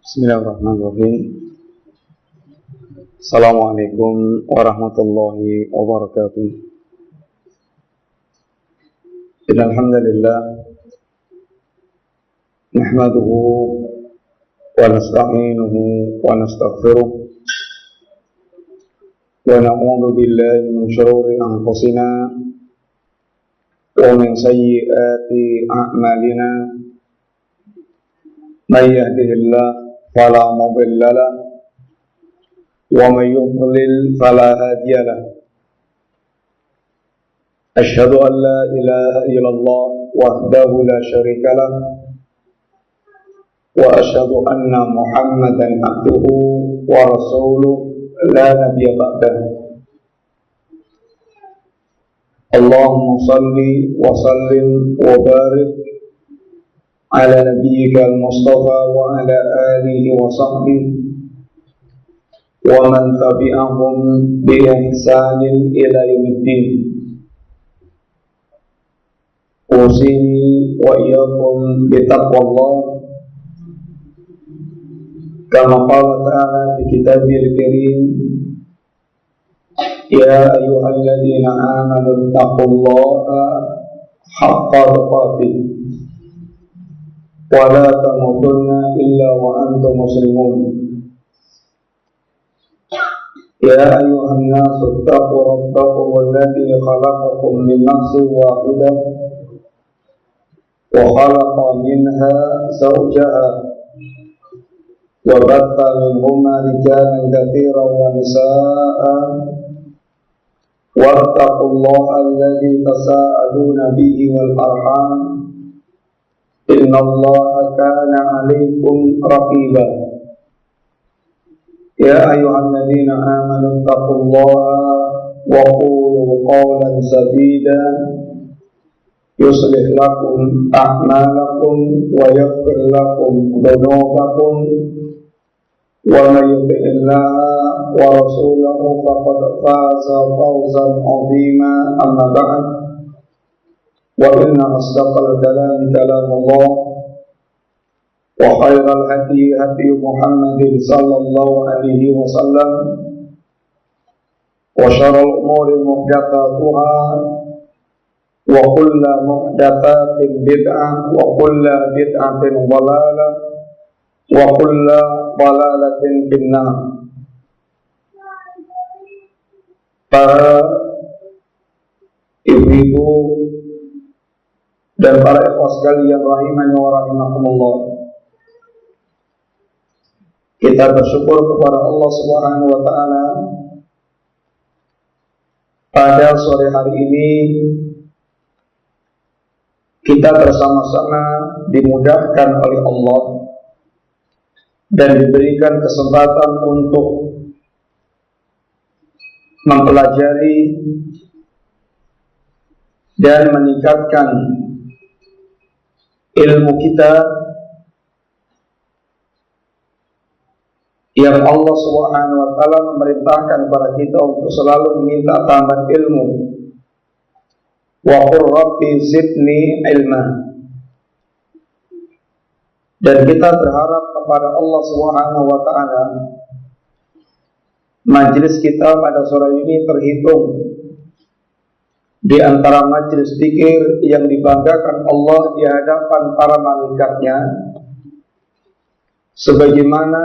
Bismillahirrahmanirrahim. Assalamualaikum warahmatullahi wabarakatuh. Innal hamdalillah nahmaduhu wa nasta'inuhu wa nastaghfiruh wa na'udzu billahi min shururi anfusina wa min sayyiati a'malina. May yahdihillahu فلا مضل له ومن يضلل فلا هادي له أشهد أن لا إله إلا الله وحده لا شريك له وأشهد أن محمدا عبده ورسوله لا نبي بعده اللهم صل وسلم وبارك على نبيك المصطفى وعلى آله وصحبه ومن تبعهم بإحسان إلى يوم الدين. أوصيني وإياكم بتقوى الله كما قال تعالى في كتابه الكريم يا أيها الذين آمنوا اتقوا الله حق تقاته ولا تموتن إلا وأنتم مسلمون يا أيها الناس اتقوا ربكم الذي خلقكم من نفس واحدة وخلق منها زوجها وبث منهما رجالا كثيرا ونساء واتقوا الله الذي تساءلون به والأرحام إن الله كان عليكم رقيبا يا أيها الذين آمنوا اتقوا الله وقولوا قولا سديدا يصلح لكم أعمالكم ويغفر لكم ذنوبكم ومن يطع الله ورسوله فقد فاز فوزا عظيما أما بعد وإن أصدق الكلام كلام الله وخير الهدي هدي محمد صلى الله عليه وسلم وشر الأمور محدثاتها وكل محدثات بدعة وكل بدعة ضلالة وكل ضلالة في النار. Para ibu-ibu dan para ikhwah sekalian rahimani wa rahimakumullah, kita bersyukur kepada Allah Subhanahu wa taala pada sore hari ini kita bersama-sama dimudahkan oleh Allah dan diberikan kesempatan untuk mempelajari dan meningkatkan ilmu kita yang Allah Subhanahu wa taala memerintahkan kepada kita untuk selalu meminta tambahan ilmu. Wa qur rabbi zidni ilma. Dan kita berharap kepada Allah Subhanahu wa taala majelis kita pada sore ini terhitung di antara majelis zikir yang dibanggakan Allah di hadapan para malaikatnya, sebagaimana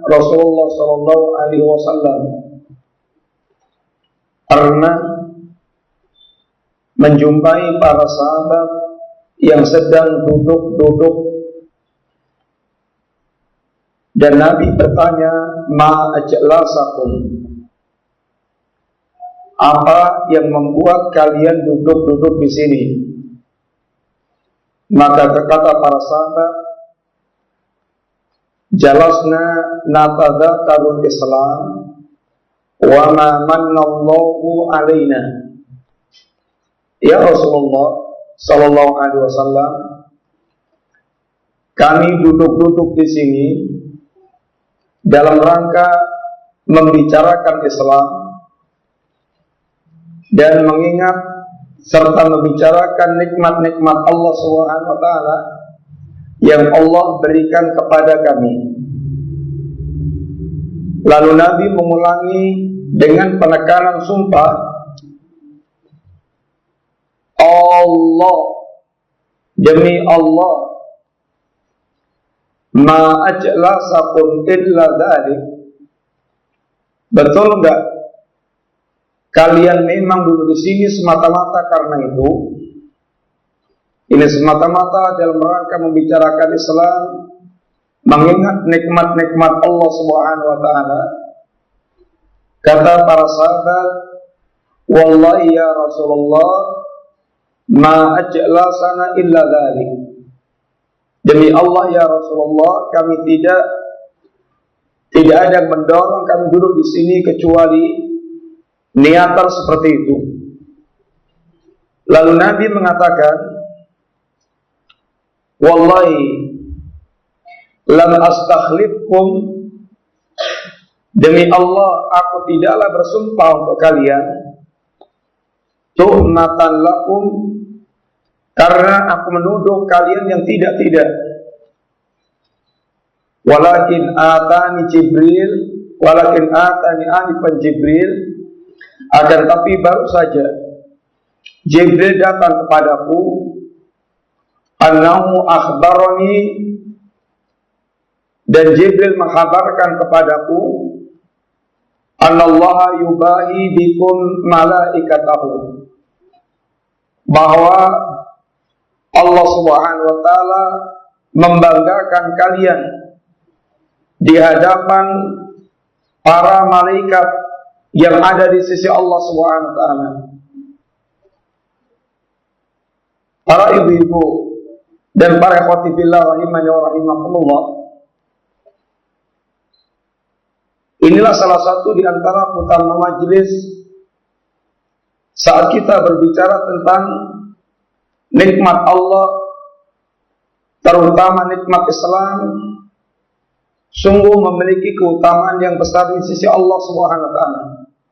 Rasulullah SAW pernah menjumpai para sahabat yang sedang duduk-duduk dan Nabi bertanya, ma ajlasakum, apa yang membuat kalian duduk-duduk di sini? Maka berkata para sahabat, jalasna natadzakarul Islam wa ma mannallahu alaina. Ya Rasulullah sallallahu alaihi wasallam, kami duduk-duduk di sini dalam rangka membicarakan Islam dan mengingat serta membicarakan nikmat-nikmat Allah Subhanahu wa taala yang Allah berikan kepada kami. Lalu Nabi mengulangi dengan penekanan sumpah, Allah, demi Allah, ma ajlasakum illa dzalik. Betul enggak kalian memang duduk di sini semata-mata karena itu? Ini semata-mata dalam rangka membicarakan Islam, mengingat nikmat-nikmat Allah Subhanahu wa taala. Kata para sahabat, wallahi ya Rasulullah, ma ajlasana illa dzalik. Demi Allah ya Rasulullah, kami tidak ada yang mendorong kami duduk di sini kecuali niatan seperti itu. Lalu Nabi mengatakan, wallahi lam astakhlifkum, demi Allah aku tidaklah bersumpah untuk kalian, tuhmatan lakum, karena aku menuduh kalian yang tidak-tidak. Walakin atani Jibril, walakin atani anifan Jibril, akan tapi baru saja Jibril datang kepadaku, annahu akhbarani, dan Jibril menghabarkan kepadaku, anallaha yubahi bikum malaikatahu, bahwa Allah Subhanahu wa taala membanggakan kalian di hadapan para malaikat yang ada di sisi Allah Subhanahu wa taala. Para ibu-ibu dan para ikhwati fillah rahimani wa rahimakumullah, inilah salah satu di antara utama majelis saat kita berbicara tentang nikmat Allah, terutama nikmat Islam, sungguh memiliki keutamaan yang besar di sisi Allah Subhanahu wa taala.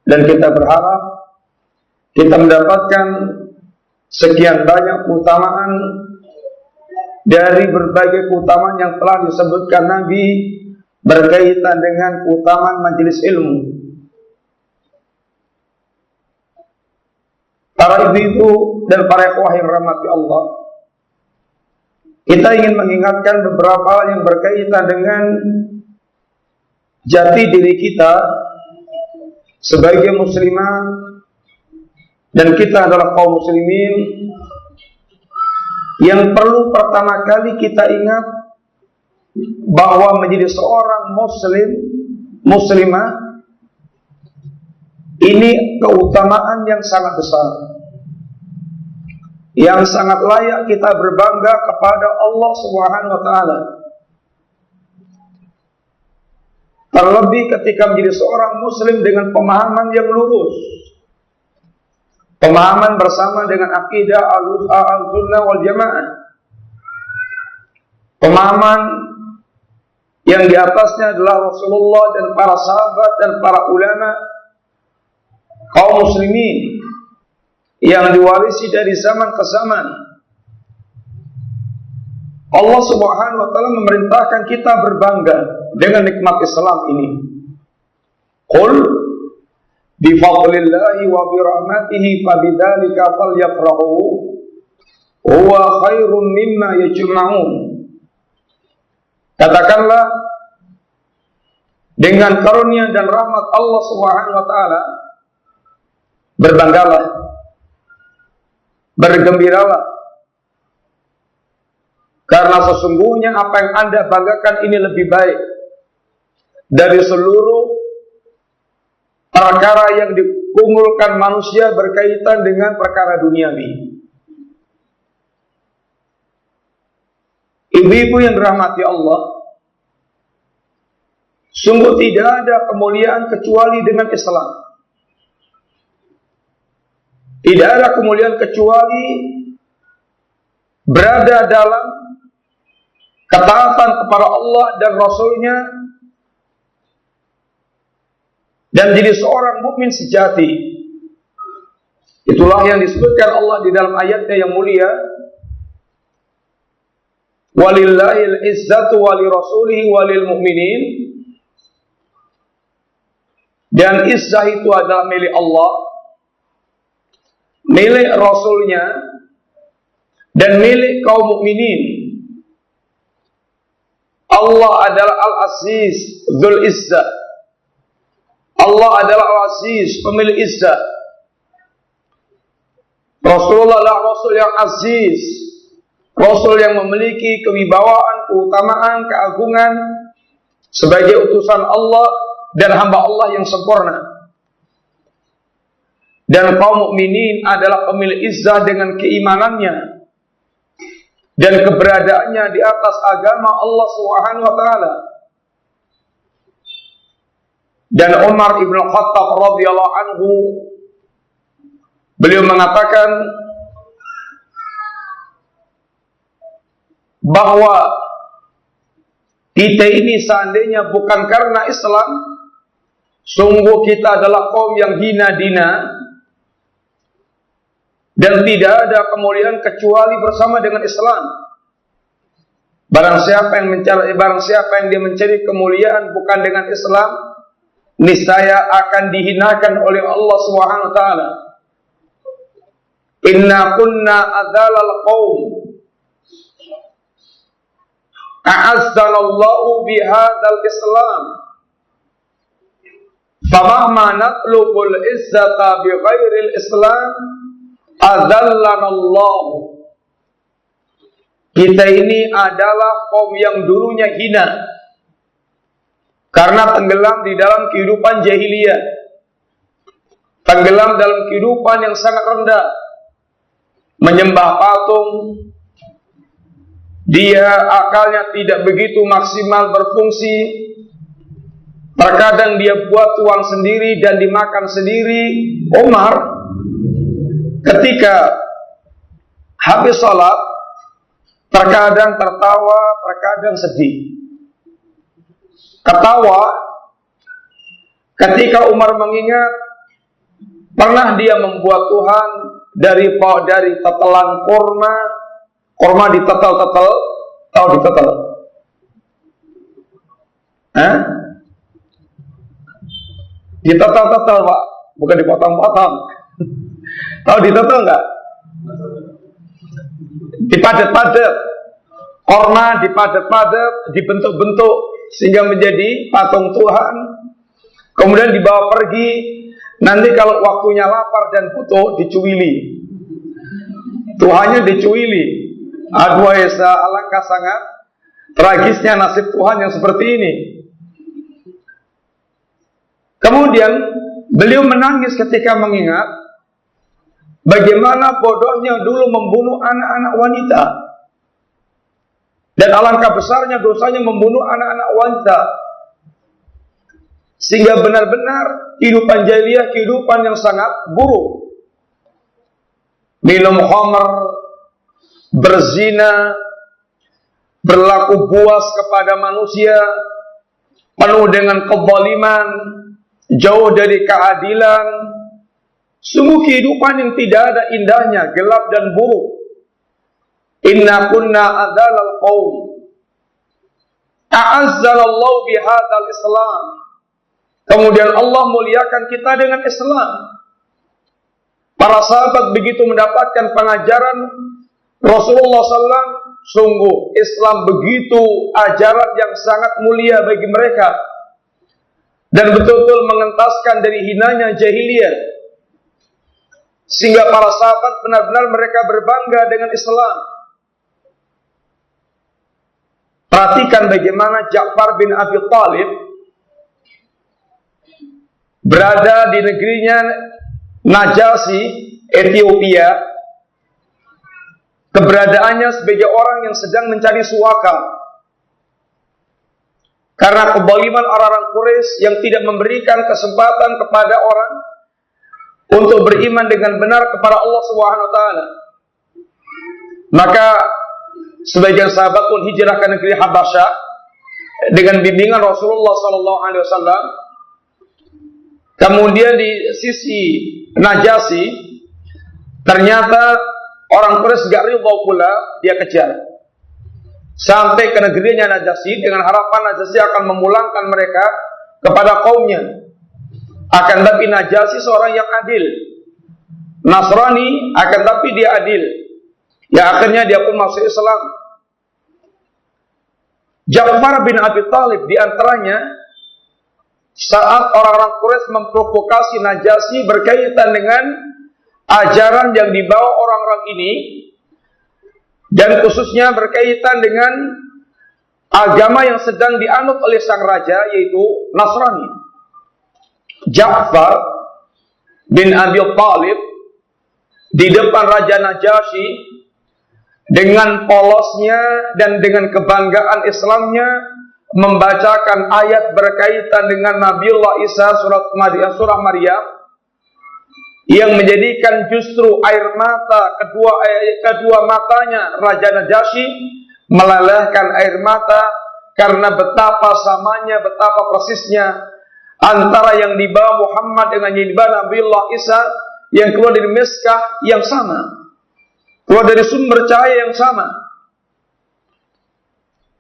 Dan kita berharap kita mendapatkan sekian banyak keutamaan dari berbagai keutamaan yang telah disebutkan Nabi berkaitan dengan keutamaan majelis ilmu. Para ibu-ibu dan para ikhwah yang rahmati Allah, kita ingin mengingatkan beberapa hal yang berkaitan dengan jati diri kita sebagai muslimah, dan kita adalah kaum muslimin, yang perlu pertama kali kita ingat bahwa menjadi seorang muslim, muslimah, ini keutamaan yang sangat besar, yang sangat layak kita berbangga kepada Allah Subhanahu wa taala. Terlebih ketika menjadi seorang muslim dengan pemahaman yang lurus, pemahaman bersama dengan akidah al-sunnah wal jamaah, pemahaman yang di atasnya adalah Rasulullah dan para sahabat dan para ulama kaum muslimin yang diwarisi dari zaman ke zaman. Allah Subhanahu wa taala memerintahkan kita berbangga dengan nikmat Islam ini. Qul bi fadlillahi wa bi rahmatihi fabidzalika falyafrahu huwa khairum mimma yajma'un. Katakanlah, dengan karunia dan rahmat Allah Subhanahu wa taala berbanggalah, bergembiralah, karena sesungguhnya apa yang Anda banggakan ini lebih baik dari seluruh perkara yang dikumpulkan manusia berkaitan dengan perkara duniawi. Ibu-ibu yang dirahmati Allah, sungguh tidak ada kemuliaan kecuali dengan Islam. Tidak ada kemuliaan kecuali berada dalam ketaatan kepada Allah dan Rasul-Nya, dan jadi seorang mukmin sejati. Itulah yang disebutkan Allah di dalam ayatnya yang mulia, walillahil izzatu wali rasulihi walil mu'minin. Dan izzah itu adalah milik Allah, milik Rasulnya, dan milik kaum mukminin. Allah adalah Al-Aziz, Dzul Izzah. Allah adalah Al-Aziz, pemilik izzah. Rasulullah adalah Rasul yang aziz, Rasul yang memiliki kewibawaan, keutamaan, keagungan sebagai utusan Allah dan hamba Allah yang sempurna. Dan kaum mukminin adalah pemilik izzah dengan keimanannya dan keberadaannya di atas agama Allah Subhanahu wa taala. Dan Umar ibn Khattab radhiyallahu anhu, beliau mengatakan bahwa kita ini seandainya bukan karena Islam, sungguh kita adalah kaum yang hina dina, dan tidak ada kemuliaan kecuali bersama dengan Islam. Barang siapa yang dia mencari kemuliaan bukan dengan Islam, niscaya akan dihinakan oleh Allah Subhanahu wa taala. Inna kunna adzalal qaum a'azzanallahu bihadzal Islam. Famahma natlubul izzata bighairil Islam adzallanallahu. Kita ini adalah kaum yang dulunya hina karena tenggelam di dalam kehidupan jahiliyah, tenggelam dalam kehidupan yang sangat rendah, menyembah patung. Dia akalnya tidak begitu maksimal berfungsi. Terkadang dia buat uang sendiri dan dimakan sendiri. Umar ketika habis sholat terkadang tertawa, terkadang sedih. Ketawa ketika Umar mengingat pernah dia membuat Tuhan dari tetelan kurma ditetel-tetel, tahu ditetel? Ditetel-tetel, Pak, bukan dipotong-potong. Tahu ditetel enggak? Dipadat-padat, kurma dipadat-padat, dibentuk-bentuk sehingga menjadi patung Tuhan. Kemudian dibawa pergi. Nanti kalau waktunya lapar dan butuh, dicuili. Tuhannya dicuili. Aduh, alangkah sangat tragisnya nasib Tuhan yang seperti ini. Kemudian beliau menangis ketika mengingat bagaimana bodohnya dulu membunuh anak-anak wanita. Dan alangkah besarnya dosanya membunuh anak-anak wanita. Sehingga benar-benar kehidupan jahiliyah, kehidupan yang sangat buruk. Minum khamr, berzina, berlaku buas kepada manusia, penuh dengan kezaliman, jauh dari keadilan. Sungguh kehidupan yang tidak ada indahnya, gelap dan buruk. Inna kunna adzalal qaum a'azzanallahu bihadzal Islam. Kemudian Allah muliakan kita dengan Islam. Para sahabat begitu mendapatkan pengajaran Rasulullah SAW, sungguh Islam begitu ajaran yang sangat mulia bagi mereka dan betul-betul mengentaskan dari hinanya jahiliyah, sehingga para sahabat benar-benar mereka berbangga dengan Islam. Perhatikan bagaimana Ja'far bin Abi Thalib berada di negerinya Najasyi, Ethiopia. Keberadaannya sebagai orang yang sedang mencari suaka karena kezaliman orang-orang Quraisy yang tidak memberikan kesempatan kepada orang untuk beriman dengan benar kepada Allah Subhanahu wa taala. Maka sebagian sahabat pun hijrah ke negeri Habasyah dengan bimbingan Rasulullah sallallahu alaihi wasallam. Kemudian di sisi Najasyi ternyata orang Quraisy gak ridha pula, dia kejar sampai ke negerinya Najasyi dengan harapan Najasyi akan memulangkan mereka kepada kaumnya. Akan tapi Najasyi seorang yang adil. Nasrani akan tapi dia adil. Ya akhirnya dia pun masuk Islam. Ja'far bin Abi Thalib di antaranya saat orang-orang Quraisy memprovokasi Najasyi berkaitan dengan ajaran yang dibawa orang-orang ini dan khususnya berkaitan dengan agama yang sedang dianut oleh sang raja yaitu Nasrani. Ja'far bin Abi Thalib di depan Raja Najasyi dengan polosnya dan dengan kebanggaan Islamnya membacakan ayat berkaitan dengan Nabiullah Isa surah Maryam yang menjadikan justru air mata kedua matanya Raja Najasyi melelehkan air mata karena betapa samanya, betapa persisnya antara yang dibawa Muhammad dengan yang dibawa Nabiullah Isa yang keluar dari Meskah yang sama, keluar dari sumber cahaya yang sama.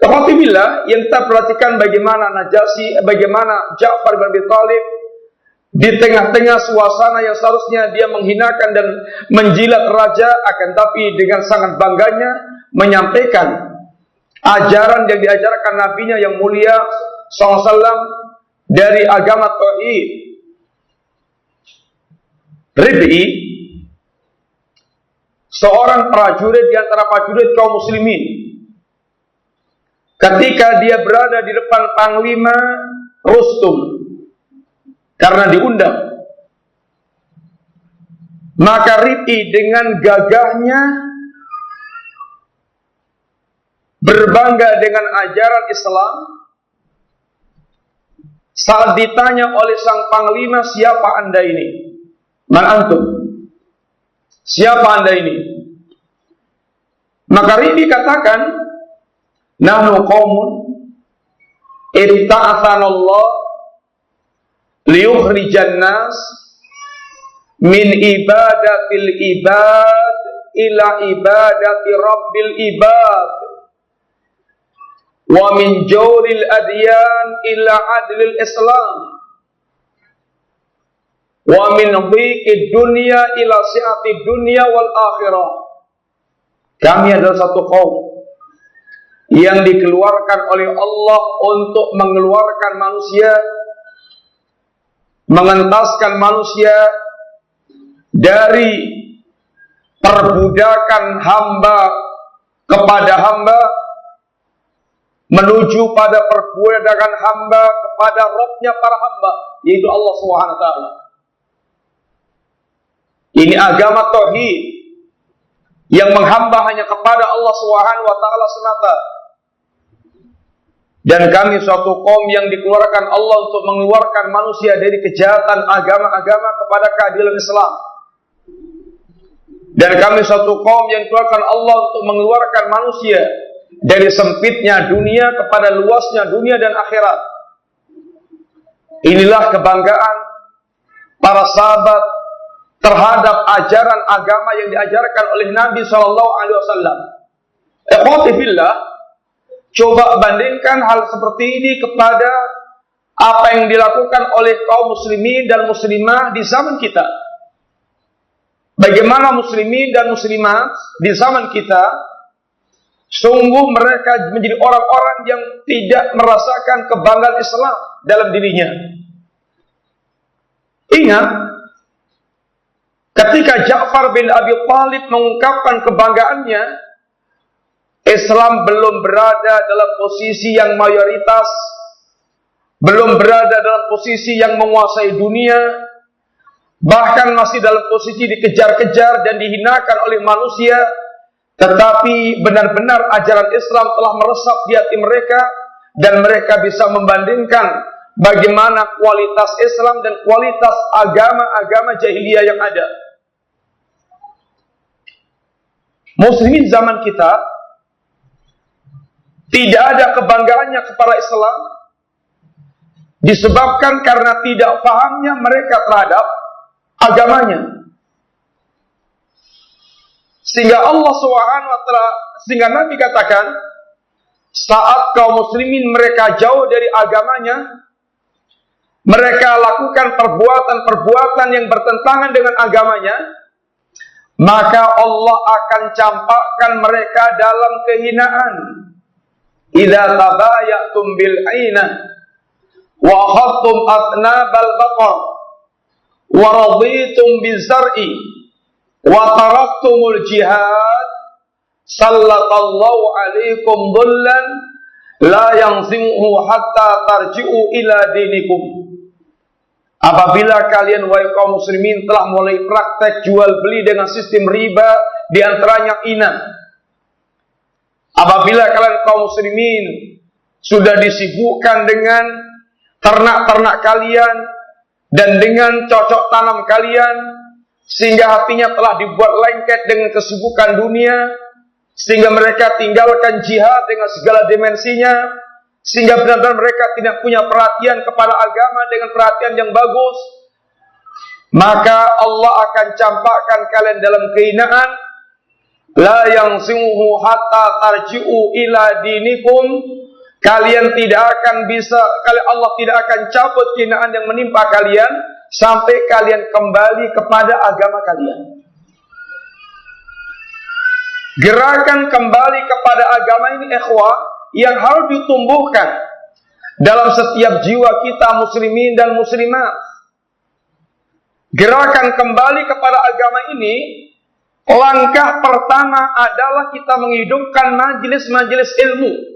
Alhamdulillah yang kita perhatikan bagaimana bagaimana Ja'far bin Abi Thalib di tengah-tengah suasana yang seharusnya dia menghinakan dan menjilat raja, akan tapi dengan sangat bangganya menyampaikan ajaran yang diajarkan nabinya yang mulia SAW dari agama tauhid. Rib'i, seorang prajurit di antara prajurit kaum muslimin, ketika dia berada di depan Panglima Rustum karena diundang, maka Rib'i dengan gagahnya berbangga dengan ajaran Islam. Saat ditanya oleh sang panglima, siapa anda ini? Man antum? Siapa anda ini? Maka Rib'i katakan, nahnu qaumun ibta'athana Allah liyukhrijan nas min ibadatil ibad ila ibadati rabbil ibad wa min jawril adyan ila adlil Islam wa min dhiqid dunya ila si'atid dunya wal akhirah. Kami adalah satu kaum yang dikeluarkan oleh Allah untuk mengeluarkan manusia, mengentaskan manusia dari perbudakan hamba kepada hamba, menuju pada perbudakan hamba kepada Rabb-nya para hamba, yaitu Allah Subhanahu wa taala. Ini agama tauhid yang menghamba hanya kepada Allah Subhanahu wa taala semata. Dan kami suatu kaum yang dikeluarkan Allah untuk mengeluarkan manusia dari kejahatan agama-agama kepada keadilan Islam. Dan kami suatu kaum yang dikeluarkan Allah untuk mengeluarkan manusia dari sempitnya dunia kepada luasnya dunia dan akhirat. Inilah kebanggaan para sahabat terhadap ajaran agama yang diajarkan oleh Nabi SAW. Ikhwati fillah, coba bandingkan hal seperti ini kepada apa yang dilakukan oleh kaum muslimin dan muslimah di zaman kita. Bagaimana muslimin dan muslimat di zaman kita, sungguh mereka menjadi orang-orang yang tidak merasakan kebanggaan Islam dalam dirinya. Ingat, ketika Ja'far bin Abi Thalib mengungkapkan kebanggaannya, Islam belum berada dalam posisi yang mayoritas, belum berada dalam posisi yang menguasai dunia, bahkan masih dalam posisi dikejar-kejar dan dihinakan oleh manusia. Tetapi benar-benar ajaran Islam telah meresap di hati mereka, dan mereka bisa membandingkan bagaimana kualitas Islam dan kualitas agama-agama jahiliyah yang ada. Muslimin zaman kita tidak ada kebanggaannya kepada Islam disebabkan karena tidak fahamnya mereka terhadap agamanya. Sehingga Allah SWT, sehingga Nabi katakan, saat kaum muslimin mereka jauh dari agamanya, mereka lakukan perbuatan-perbuatan yang bertentangan dengan agamanya, maka Allah akan campakkan mereka dalam kehinaan. Idza tabayatum bil ainah wa akhadtum atnabal baqar wa raditum bizar'i wa taraktumul jihad sallallahu alaikum dhullan la yanzimuhu hatta tarji'u ila dinikum. Apabila kalian wahai kaum muslimin telah mulai praktek jual beli dengan sistem riba, di antaranya inah. Apabila kalian kaum muslimin sudah disibukkan dengan ternak-ternak kalian dan dengan cocok tanam kalian, sehingga hatinya telah dibuat lengket dengan kesibukan dunia, sehingga mereka tinggalkan jihad dengan segala dimensinya, sehingga benar-benar mereka tidak punya perhatian kepada agama dengan perhatian yang bagus, maka Allah akan campakkan kalian dalam kehinaan. La yanzimuhu hatta tarji'u ila dinikum. Kalian tidak akan bisa, Allah tidak akan cabut kehinaan yang menimpa kalian sampai kalian kembali kepada agama kalian. Gerakan kembali kepada agama ini ikhwah yang harus ditumbuhkan dalam setiap jiwa kita muslimin dan muslimat. Gerakan kembali kepada agama ini, langkah pertama adalah kita menghidupkan majelis-majelis ilmu.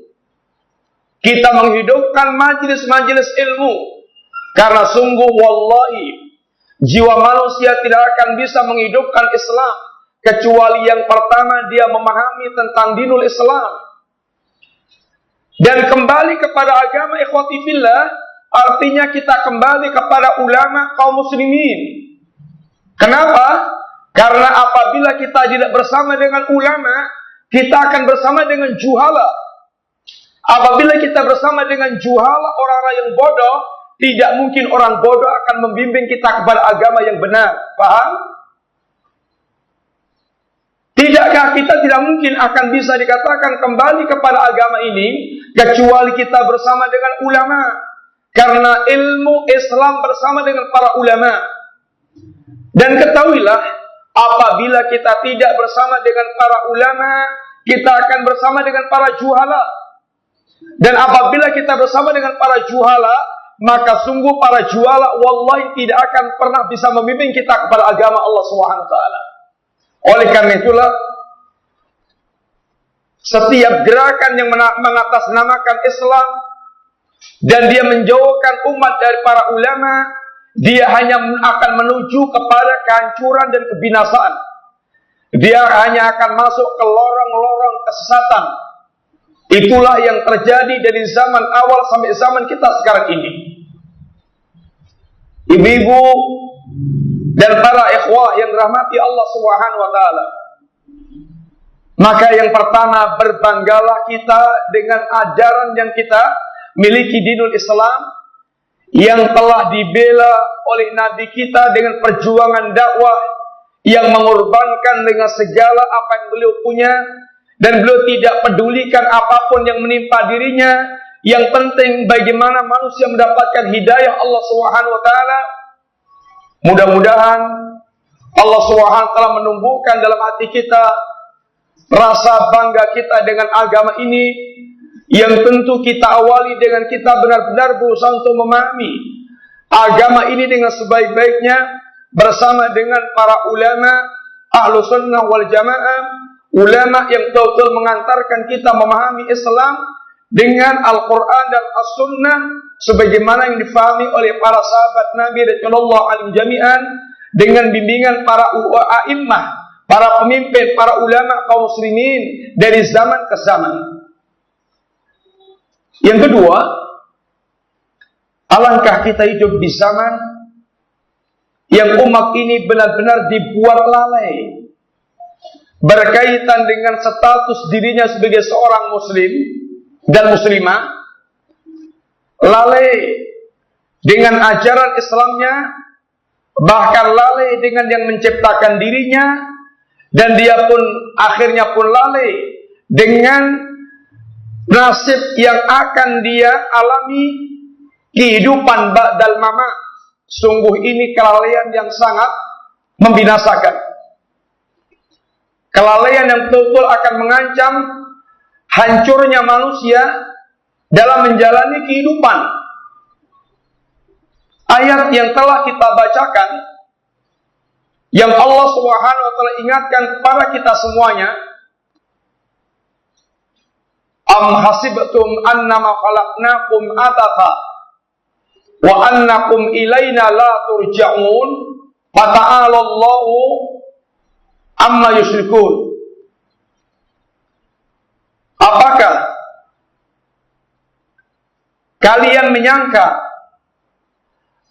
Kita menghidupkan majelis-majelis ilmu, karena sungguh wallahi jiwa manusia tidak akan bisa menghidupkan Islam kecuali yang pertama dia memahami tentang dinul Islam. Dan kembali kepada agama ikhwati fillah artinya kita kembali kepada ulama kaum muslimin. Kenapa? Karena apabila kita tidak bersama dengan ulama, kita akan bersama dengan juhala. Apabila kita bersama dengan juhala, orang-orang yang bodoh, tidak mungkin orang bodoh akan membimbing kita kepada agama yang benar. Paham? Tidakkah kita tidak mungkin akan bisa dikatakan kembali kepada agama ini kecuali kita bersama dengan ulama. Karena ilmu Islam bersama dengan para ulama. Dan ketahuilah, apabila kita tidak bersama dengan para ulama, kita akan bersama dengan para juhala. Dan apabila kita bersama dengan para juhala, maka sungguh para juhala wallahi tidak akan pernah bisa membimbing kita kepada agama Allah Subhanahu wa taala. Oleh karena itulah, setiap gerakan yang mengatasnamakan Islam dan dia menjauhkan umat dari para ulama, dia hanya akan menuju kepada kehancuran dan kebinasaan. Dia hanya akan masuk ke lorong-lorong kesesatan. Itulah yang terjadi dari zaman awal sampai zaman kita sekarang ini. Ibu-ibu dan para ikhwah yang dirahmati Allah Subhanahu wa taala. Maka yang pertama, berbanggalah kita dengan ajaran yang kita miliki dinul Islam yang telah dibela oleh Nabi kita dengan perjuangan dakwah yang mengorbankan dengan segala apa yang beliau punya, dan beliau tidak pedulikan apapun yang menimpa dirinya. Yang penting bagaimana manusia mendapatkan hidayah Allah Subhanahu wa taala. Mudah-mudahan Allah Subhanahu wa taala menumbuhkan dalam hati kita rasa bangga kita dengan agama ini, yang tentu kita awali dengan kita benar-benar berusaha untuk memahami agama ini dengan sebaik-baiknya bersama dengan para ulama ahlu sunnah wal jamaah, ulama yang betul-betul mengantarkan kita memahami Islam dengan Al-Quran dan As-Sunnah sebagaimana yang difahami oleh para sahabat Nabi radhiyallahu anhum jami'an, dengan bimbingan para a'immah, para pemimpin, para ulama kaum muslimin dari zaman ke zaman. Yang kedua, alangkah kita hidup di zaman yang umat ini benar-benar dibuat lalai berkaitan dengan status dirinya sebagai seorang muslim dan muslimah, lalai dengan ajaran Islamnya, bahkan lalai dengan yang menciptakan dirinya, dan dia pun akhirnya pun lalai dengan nasib yang akan dia alami, kehidupan ba'dal mamat. Sungguh ini kelalaian yang sangat membinasakan. Kelalaian yang betul-betul akan mengancam hancurnya manusia dalam menjalani kehidupan. Ayat yang telah kita bacakan, yang Allah Subhanahu wa taala ingatkan kepada kita semuanya, am hasibtum annama khalaqnakum abatha wa annakum ilaina la turja'un fata'ala Allahu amma yusyrikun. Apakah kalian menyangka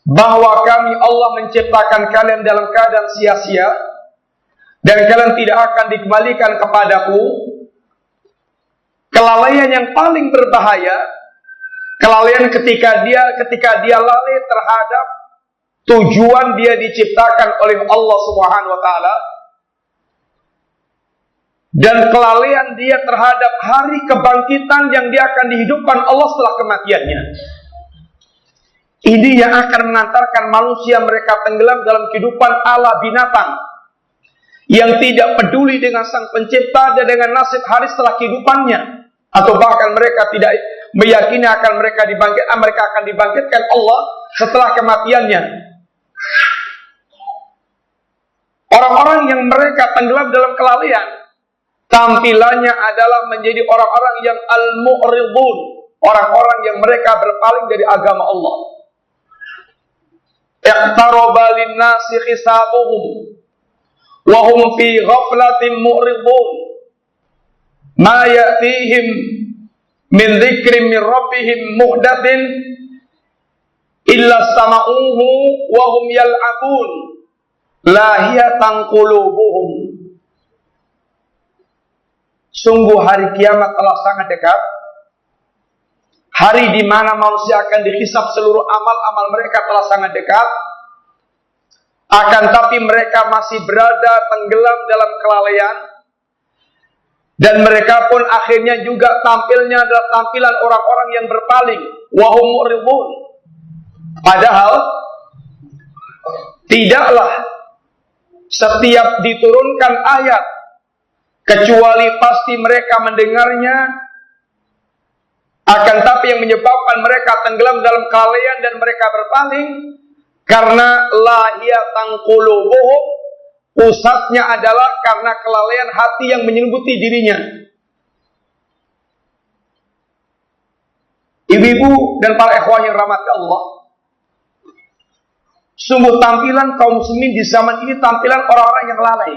bahwa kami Allah menciptakan kalian dalam keadaan sia-sia dan kalian tidak akan dikembalikan kepadaku? Kelalaian yang paling berbahaya, kelalaian ketika dia lalai terhadap tujuan dia diciptakan oleh Allah Subhanahu wa taala, dan kelalaian dia terhadap hari kebangkitan yang dia akan dihidupkan Allah setelah kematiannya. Ini yang akan mengantarkan manusia mereka tenggelam dalam kehidupan ala binatang yang tidak peduli dengan Sang Pencipta dan dengan nasib hari setelah kehidupannya, atau bahkan mereka tidak meyakini mereka akan dibangkitkan Allah setelah kematiannya. Orang-orang yang mereka tenggelam dalam kelalaian, tampilannya adalah menjadi orang-orang yang al-mu'ridun, orang-orang yang mereka berpaling dari agama Allah. Iqtaraba lin-nasi hisabuhum wa hum fi ghaflatin mu'ridun ma ya'tihim min dzikrin min rabbihim muhdatsin illa sama'uhu wa hum yal'abun lahiyatan qulubuhum. Sungguh hari kiamat telah sangat dekat. Hari di mana manusia akan dihisab seluruh amal-amal mereka telah sangat dekat. Akan tapi mereka masih berada tenggelam dalam kelalaian. Dan mereka pun akhirnya juga tampilnya adalah tampilan orang-orang yang berpaling. Wahum mu'ridun. Padahal tidaklah setiap diturunkan ayat kecuali pasti mereka mendengarnya. Akan tapi yang menyebabkan mereka tenggelam dalam kelalaian dan mereka berpaling karena lahiyatan qulubuhum, pusatnya adalah karena kelalaian hati yang menyelimuti dirinya. Ibu-ibu dan para ikhwah yang rahmat Allah, sungguh tampilan kaum muslimin di zaman ini tampilan orang-orang yang lalai.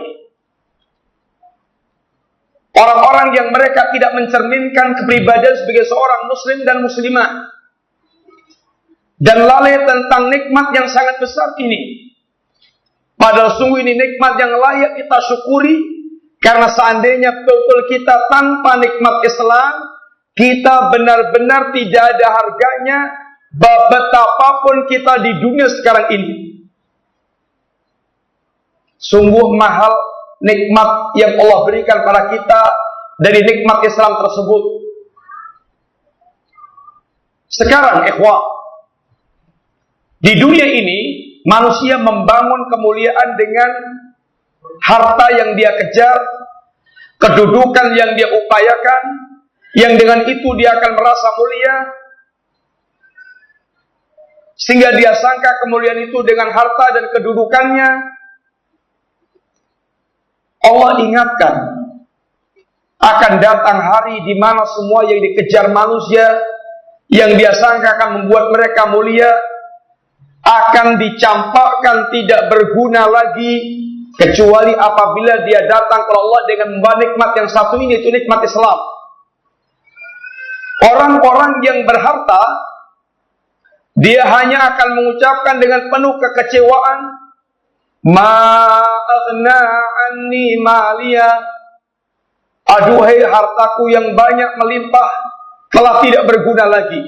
Orang-orang yang mereka tidak mencerminkan kepribadian sebagai seorang muslim dan muslimah. Dan lalai tentang nikmat yang sangat besar ini. Padahal sungguh ini nikmat yang layak kita syukuri. Karena seandainya betul-betul kita tanpa nikmat Islam, kita benar-benar tidak ada harganya betapapun kita di dunia sekarang ini. Sungguh mahal nikmat yang Allah berikan pada kita dari nikmat Islam tersebut. Sekarang ikhwah, di dunia ini manusia membangun kemuliaan dengan harta yang dia kejar, kedudukan yang dia upayakan, yang dengan itu dia akan merasa mulia, sehingga dia sangka kemuliaan itu dengan harta dan kedudukannya. Allah ingatkan akan datang hari di mana semua yang dikejar manusia, yang dia sangka akan membuat mereka mulia, akan dicampakkan tidak berguna lagi kecuali apabila dia datang ke Allah dengan membawa nikmat yang satu ini, yaitu nikmat Islam. Orang-orang yang berharta, dia hanya akan mengucapkan dengan penuh kekecewaan, ma aghna anni maliya, aduhai hartaku yang banyak melimpah telah tidak berguna lagi.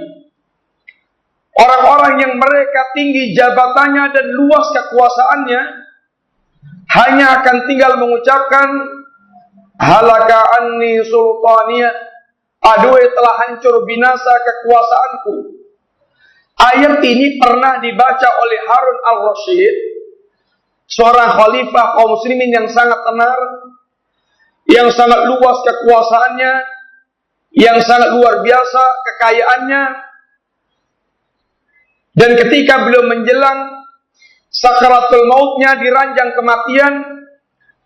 Orang-orang yang mereka tinggi jabatannya dan luas kekuasaannya hanya akan tinggal mengucapkan halaka anni sultaniya, aduhai telah hancur binasa kekuasaanku, Ayat ini pernah dibaca oleh Harun al-Rasyid, seorang khalifah kaum muslimin yang sangat tenar, yang sangat luas kekuasaannya, yang sangat luar biasa kekayaannya. Dan ketika beliau menjelang sakaratul mautnya, diranjang kematian,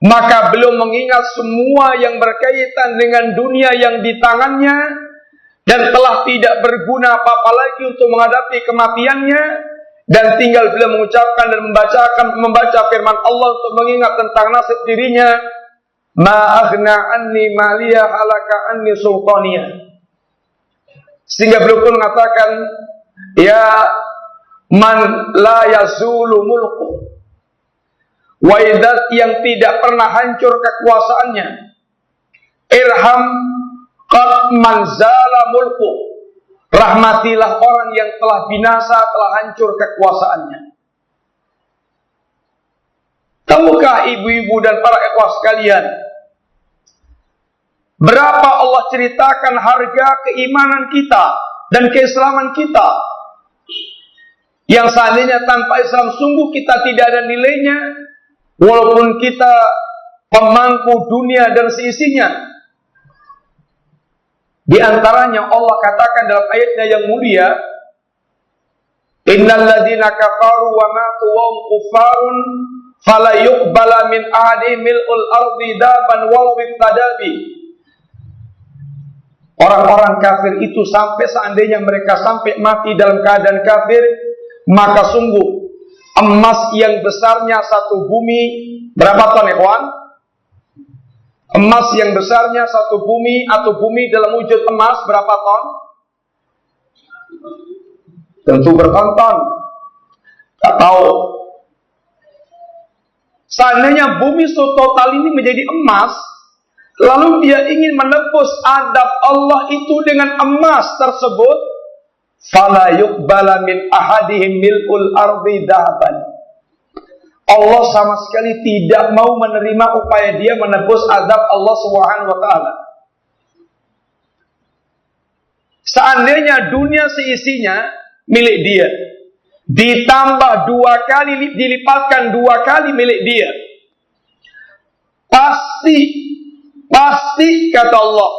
maka beliau mengingat semua yang berkaitan dengan dunia yang di tangannya dan telah tidak berguna apa-apa lagi untuk menghadapi kematiannya, dan tinggal beliau mengucapkan dan membaca firman Allah untuk mengingat tentang nasib dirinya. Ma aghna anni maliya halaka anni sultaniya. Sehingga beliau pun mengatakan, ya man la yazulu mulku, waidat yang tidak pernah hancur kekuasaannya, irham qad manzala mulku, rahmatilah orang yang telah binasa, telah hancur kekuasaannya. Tahukah ibu-ibu dan para ikhwah sekalian, berapa Allah ceritakan harga keimanan kita dan keislaman kita, yang seandainya tanpa Islam sungguh kita tidak ada nilainya, walaupun kita pemangku dunia dan seisinya. Di antaranya Allah katakan dalam ayatnya yang mulia, innal ladzina kafaru wa matu wa hum kuffarun fala yuqbala min ahadihim mil'ul ardi daban walau biftadabi. Orang-orang kafir itu sampai seandainya mereka sampai mati dalam keadaan kafir, maka sungguh emas yang besarnya satu bumi, berapa ton ikhwan? Emas yang besarnya satu bumi, atau bumi dalam wujud emas berapa ton? Tentu berton-ton. Tak tahu. Seandainya bumi total ini menjadi emas, lalu dia ingin menebus adab Allah itu dengan emas tersebut, fala yuqbala min ahadihim mil'ul ardi dahaban. Allah sama sekali tidak mau menerima upaya dia menebus azab Allah Subhanahu wa taala. Seandainya dunia seisinya milik dia, ditambah dilipatkan dua kali milik dia, pasti kata Allah,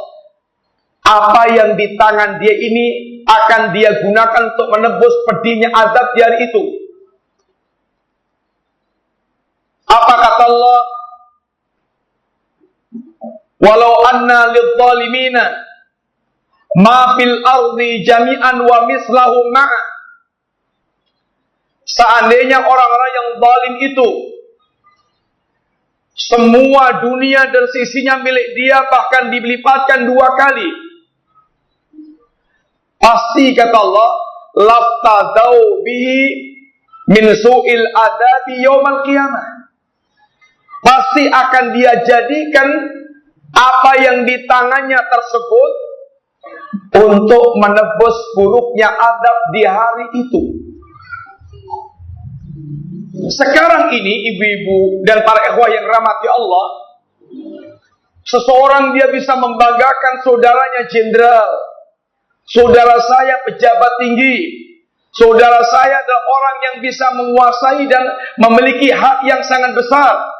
apa yang di tangan dia ini akan dia gunakan untuk menebus pedihnya azab di hari itu. Apa kata Allah? Walau anna lidzalimina ma fil ardi jami'an wa mislahu ma'a. Seandainya orang-orang yang zalim itu semua dunia dan sisinya milik dia, bahkan dilipatkan dua kali, pasti kata Allah, laftadau bihi min su'il adabi yaumal qiyamah. Pasti akan dia jadikan apa yang di tangannya tersebut untuk menebus buruknya adab di hari itu. Sekarang ini ibu-ibu dan para ikhwah yang rahmati Allah, seseorang dia bisa membanggakan saudaranya jenderal, saudara saya pejabat tinggi, saudara saya adalah orang yang bisa menguasai dan memiliki hak yang sangat besar.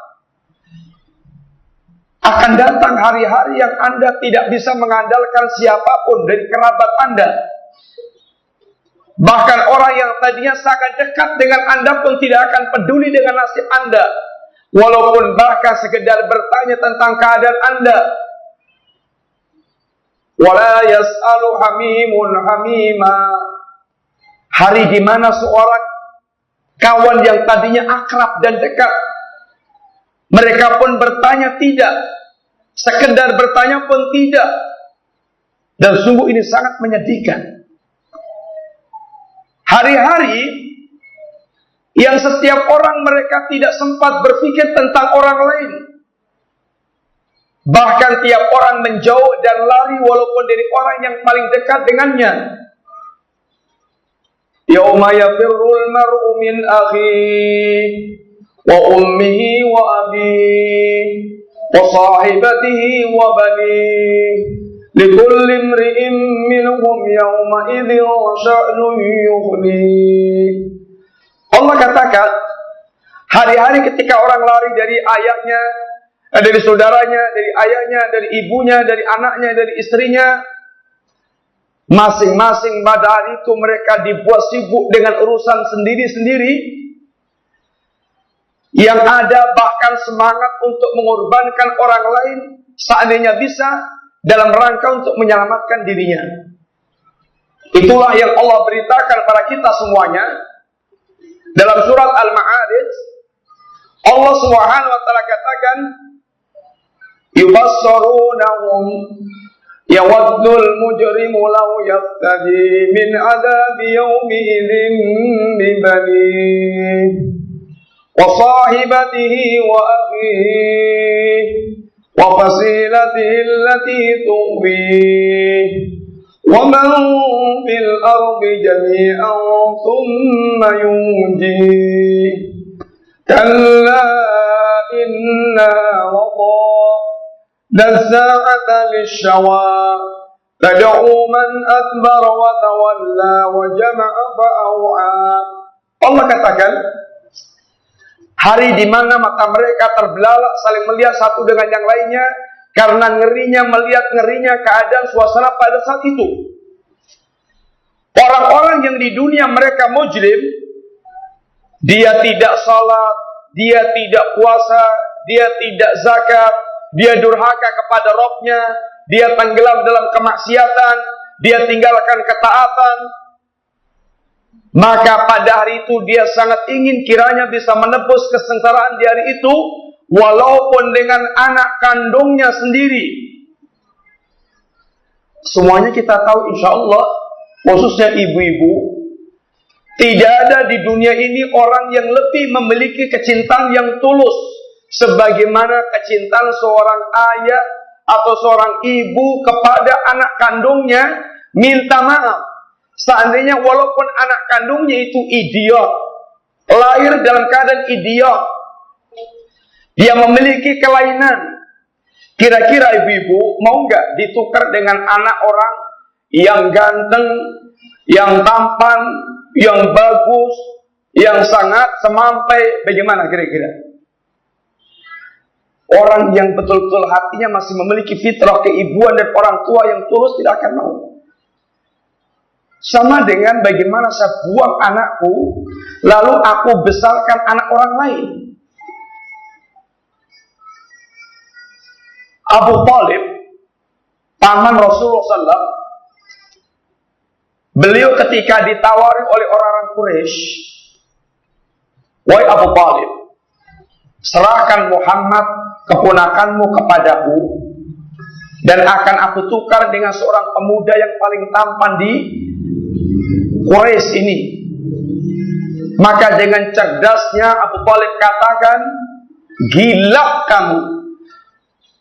Akan datang hari-hari yang Anda tidak bisa mengandalkan siapapun dari kerabat Anda. Bahkan orang yang tadinya sangat dekat dengan Anda pun tidak akan peduli dengan nasib Anda, walaupun bahkan sekedar bertanya tentang keadaan Anda. Wala yas'alu hamimun hamima. Hari di mana seorang kawan yang tadinya akrab dan dekat, mereka pun bertanya tidak, sekedar bertanya pun tidak. Dan sungguh ini sangat menyedihkan. Hari-hari yang setiap orang mereka tidak sempat berpikir tentang orang lain. Bahkan tiap orang menjauh dan lari walaupun dari orang yang paling dekat dengannya. Yauma yafirrul mar'u min akhihi wa ummihi wa abihi wa sahibatihi wa banihi likulli imri'in minhum yawma idzin sya'nun yughnih. Allah katakan, hari-hari ketika orang lari dari ayahnya, dari saudaranya, dari ayahnya, dari ibunya, dari anaknya, dari istrinya, masing-masing pada hari itu mereka dibuat sibuk dengan urusan sendiri-sendiri. Yang ada bahkan semangat untuk mengorbankan orang lain seandainya bisa, dalam rangka untuk menyelamatkan dirinya. Itulah yang Allah beritakan kepada kita semuanya dalam surat Al-Ma'arij. Allah Subhanahu wa taala katakan, yubassarunahum yawaddul mujrimu law yaftadi min adabi yawmi idzin bibanihi wa sahibatihi wa akhihi wa fasilatihi allati tuwih wa man fil ardi jami'an thumma yunjih kalla inna wadha nazza'ata lishawa tad'u man adbara wa tawalla wa jama'a fa'aw'a. Allah katakan, hari di mana mata mereka terbelalak saling melihat satu dengan yang lainnya karena ngerinya melihat ngerinya keadaan suasana pada saat itu. Orang-orang yang di dunia mereka mujrim, dia tidak salat, dia tidak puasa, dia tidak zakat, dia durhaka kepada Rabb-nya, dia tenggelam dalam kemaksiatan, dia tinggalkan ketaatan. Maka pada hari itu dia sangat ingin kiranya bisa menebus kesengsaraan di hari itu, walaupun dengan anak kandungnya sendiri. Semuanya kita tahu insya Allah, khususnya ibu-ibu, tidak ada di dunia ini orang yang lebih memiliki kecintaan yang tulus sebagaimana kecintaan seorang ayah atau seorang ibu kepada anak kandungnya. Minta maaf seandainya walaupun anak kandungnya itu idiot, lahir dalam keadaan idiot, dia memiliki kelainan, kira-kira ibu-ibu mau nggak ditukar dengan anak orang yang ganteng, yang tampan, yang bagus, yang sangat semampai? Bagaimana kira-kira? Orang yang betul-betul hatinya masih memiliki fitrah keibuan dan orang tua yang tulus tidak akan mau. Sama dengan bagaimana saya buang anakku, lalu aku besarkan anak orang lain. Abu Talib, paman Rasulullah SAW, beliau ketika ditawari oleh orang-orang Quraisy, wahai Abu Talib, serahkan Muhammad keponakanmu kepadaku, dan akan aku tukar dengan seorang pemuda yang paling tampan di Quraisy ini. Maka dengan cerdasnya Abu Talib katakan, gila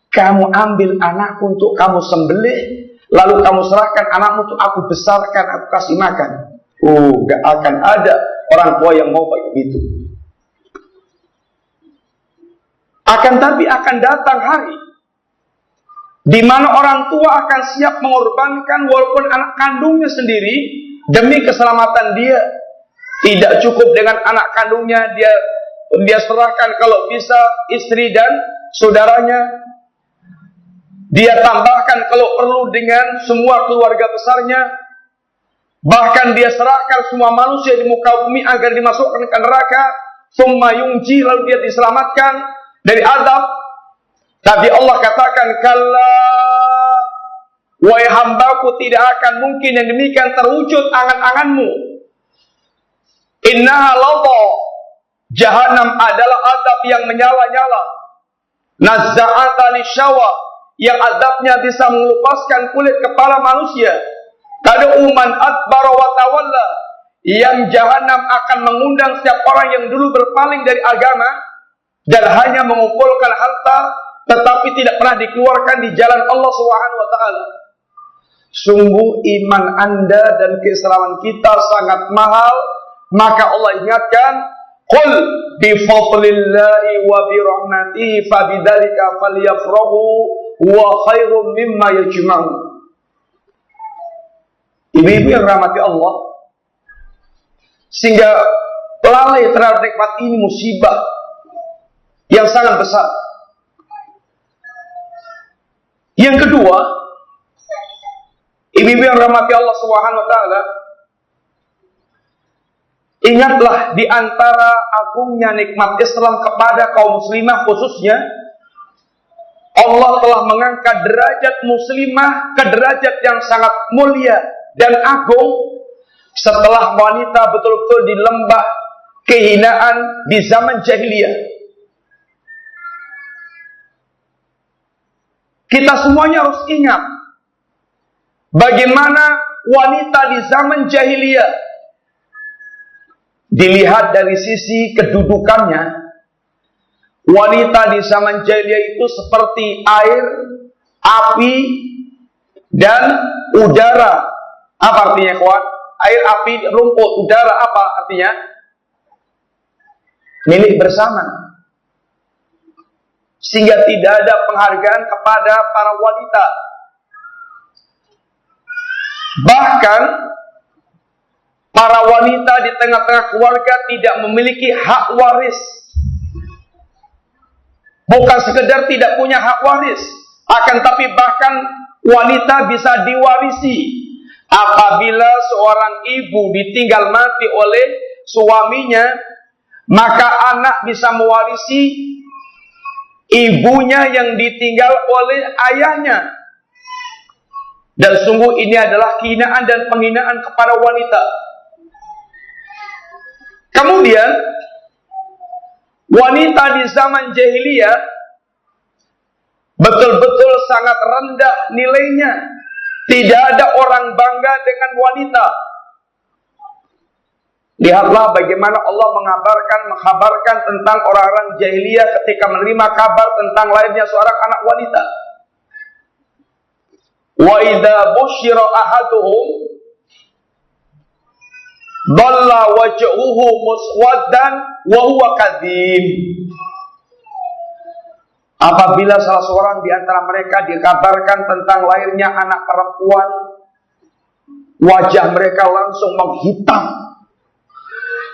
kamu ambil anakku untuk kamu sembelih, lalu kamu serahkan anakmu untuk aku besarkan, aku kasih makan. Gak akan ada orang tua yang mau begitu. Akan tapi akan datang hari di mana orang tua akan siap mengorbankan walaupun anak kandungnya sendiri demi keselamatan dia. Tidak cukup dengan anak kandungnya, dia serahkan kalau bisa istri dan saudaranya. Dia tambahkan kalau perlu dengan semua keluarga besarnya. Bahkan dia serahkan semua manusia di muka bumi agar dimasukkan ke neraka. Summa yunji, lalu dia diselamatkan dari azab. Tapi Allah katakan, kalla, wahai hambaku, tidak akan mungkin yang demikian terwujud angan-anganmu. Innaha ladha, Jahannam adalah azab yang menyala-nyala. Nazza'ata lishawa, yang azabnya bisa mengelupaskan kulit kepala manusia. Tad'u man adbara wa tawalla, yang Jahannam akan mengundang setiap orang yang dulu berpaling dari agama dan hanya mengumpulkan harta tetapi tidak pernah dikeluarkan di jalan Allah Subhanahu wa taala. Sungguh iman Anda dan keislaman kita sangat mahal. Maka Allah ingatkan, qul bi fadlillahi wa bi rahmatihi fabidzalika falyafrahu wa khairum mimma yajma'un. Ibu-ibu yang rahmati Allah, sehingga lalai terhadap nikmat ini musibah yang sangat besar. Yang kedua, ibu-ibu yang rahmati Allah Subhanahu wa taala, ingatlah di antara agungnya nikmat Islam kepada kaum muslimah khususnya, Allah telah mengangkat derajat muslimah ke derajat yang sangat mulia dan agung setelah wanita betul-betul di lembah kehinaan di zaman jahiliyah. Kita semuanya harus ingat bagaimana wanita di zaman jahiliyah dilihat dari sisi kedudukannya. Wanita di zaman jahiliyah itu seperti air, api, dan udara. Apa artinya, kawan? Air, api, rumput, udara, apa artinya? Milik bersama. Sehingga tidak ada penghargaan kepada para wanita. Bahkan para wanita di tengah-tengah keluarga tidak memiliki hak waris. Bukan sekedar tidak punya hak waris, akan tapi bahkan wanita bisa diwarisi. Apabila seorang ibu ditinggal mati oleh suaminya, maka anak bisa mewarisi ibunya yang ditinggal oleh ayahnya. Dan sungguh ini adalah kehinaan dan penghinaan kepada wanita. Kemudian wanita di zaman jahiliyah betul-betul sangat rendah nilainya. Tidak ada orang bangga dengan wanita. Lihatlah bagaimana Allah menghabarkan tentang orang-orang jahiliyah ketika menerima kabar tentang lahirnya seorang anak wanita. Wa idza busyira ahaduhum dhalla wajhuhu muswaddan wa huwa kadhib. Apabila salah seorang di antara mereka dikabarkan tentang lahirnya anak perempuan, wajah mereka langsung menghitam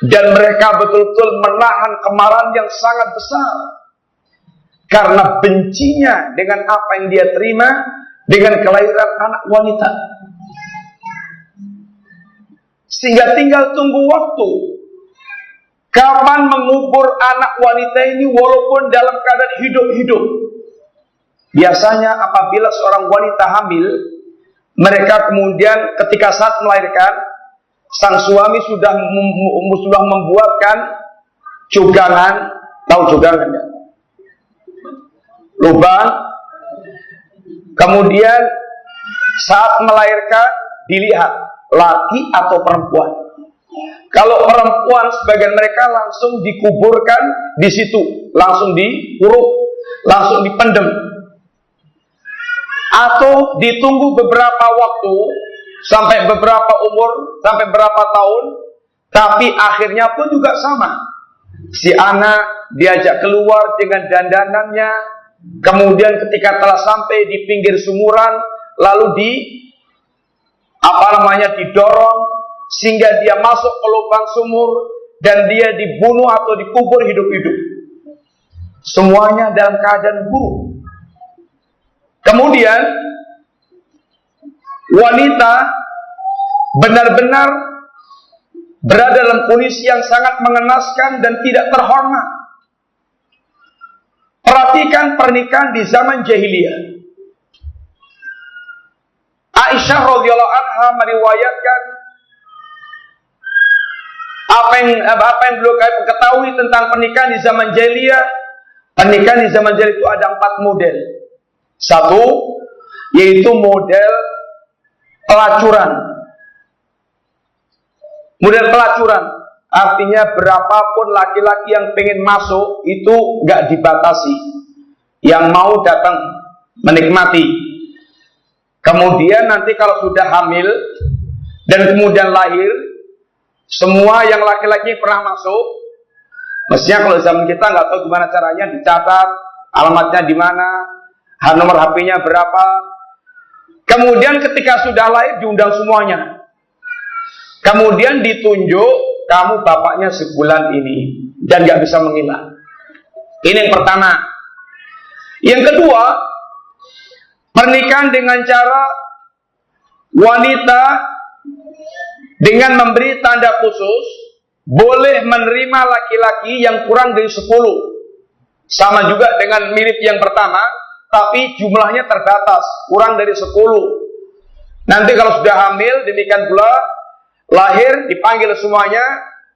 dan mereka betul-betul menahan kemarahan yang sangat besar karena bencinya dengan apa yang dia terima dengan kelahiran anak wanita. Sehingga tinggal tunggu waktu kapan mengubur anak wanita ini walaupun dalam keadaan hidup-hidup. Biasanya apabila seorang wanita hamil, mereka kemudian ketika saat melahirkan, sang suami sudah membuatkan cugangan. Tahu cugangan ya? Lubang. Kemudian saat melahirkan dilihat laki atau perempuan. Kalau perempuan, sebagian mereka langsung dikuburkan di situ, langsung diuruk, langsung dipendem, atau ditunggu beberapa waktu sampai beberapa umur, sampai berapa tahun, tapi akhirnya pun juga sama. Si anak diajak keluar dengan dandanannya, kemudian ketika telah sampai di pinggir sumuran, lalu didorong sehingga dia masuk ke lubang sumur dan dia dibunuh atau dikubur hidup-hidup. Semuanya dalam keadaan buruk. Kemudian wanita benar-benar berada dalam kondisi yang sangat mengenaskan dan tidak terhormat. Perhatikan pernikahan di zaman jahiliyah. Aisyah radhiyallahu anha meriwayatkan apa yang beliau ketahui tentang pernikahan di zaman jahiliyah. Pernikahan di zaman jahiliyah itu ada 4 model. Satu, yaitu model pelacuran. Model pelacuran artinya berapapun laki-laki yang pengen masuk itu nggak dibatasi, yang mau datang menikmati. Kemudian nanti kalau sudah hamil dan kemudian lahir, semua yang laki-laki pernah masuk, mestinya kalau zaman kita nggak tahu gimana caranya, dicatat alamatnya di mana, nomor HP-nya berapa. Kemudian ketika sudah lahir diundang semuanya. kemudian ditunjuk kamu bapaknya sebulan ini dan gak bisa mengilang. Ini yang pertama. Yang kedua, pernikahan dengan cara wanita dengan memberi tanda khusus boleh menerima laki-laki yang kurang dari 10. Sama juga dengan mirip yang pertama, tapi jumlahnya terbatas, kurang dari 10. Nanti kalau sudah hamil, demikian pula lahir, dipanggil semuanya,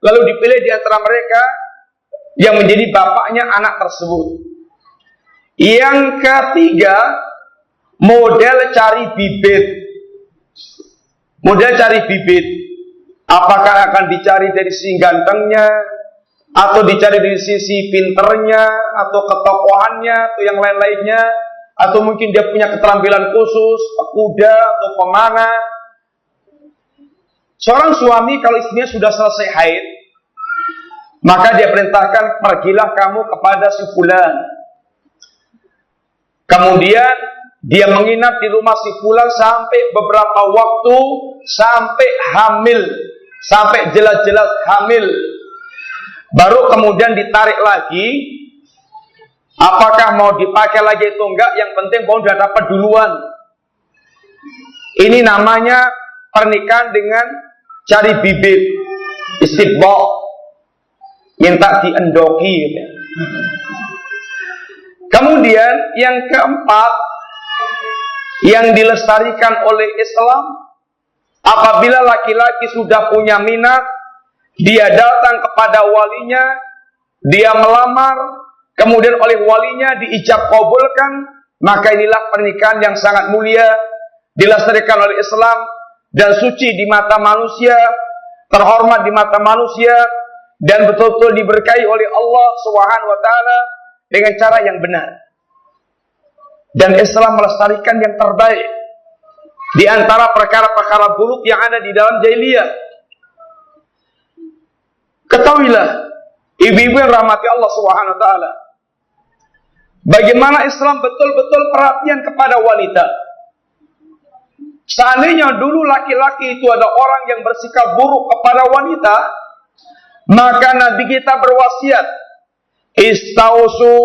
lalu dipilih di antara mereka yang menjadi bapaknya anak tersebut. Yang ketiga, model cari bibit. Model cari bibit. Apakah akan dicari dari sisi gantengnya, atau dicari dari sisi pinternya, atau ketokohannya, atau yang lain-lainnya, atau mungkin dia punya keterampilan khusus, pekuda atau pemanah. Seorang suami kalau istrinya sudah selesai haid, maka dia perintahkan, pergilah kamu kepada si fulan. Kemudian dia menginap di rumah si fulan sampai beberapa waktu, sampai hamil, sampai jelas-jelas hamil. Baru kemudian ditarik lagi. Apakah mau dipakai lagi itu enggak, yang penting kau sudah dapat duluan. Ini namanya pernikahan dengan cari bibit, istibdal, minta diendoki gitu. Kemudian yang keempat, yang dilestarikan oleh Islam, apabila laki-laki sudah punya minat, dia datang kepada walinya, dia melamar, kemudian oleh walinya diijab kabulkan, maka inilah pernikahan yang sangat mulia, dilestarikan oleh Islam, dan suci di mata manusia, terhormat di mata manusia, dan betul-betul diberkahi oleh Allah Subhanahu wa taala dengan cara yang benar. Dan Islam melestarikan yang terbaik di antara perkara-perkara buruk yang ada di dalam jahiliyah. Ketahuilah, ibu-ibu yang rahmati Allah Subhanahu wa taala, bagaimana Islam betul-betul perhatian kepada wanita. Seandainya dulu laki-laki itu ada orang yang bersikap buruk kepada wanita, maka Nabi kita berwasiat, istausu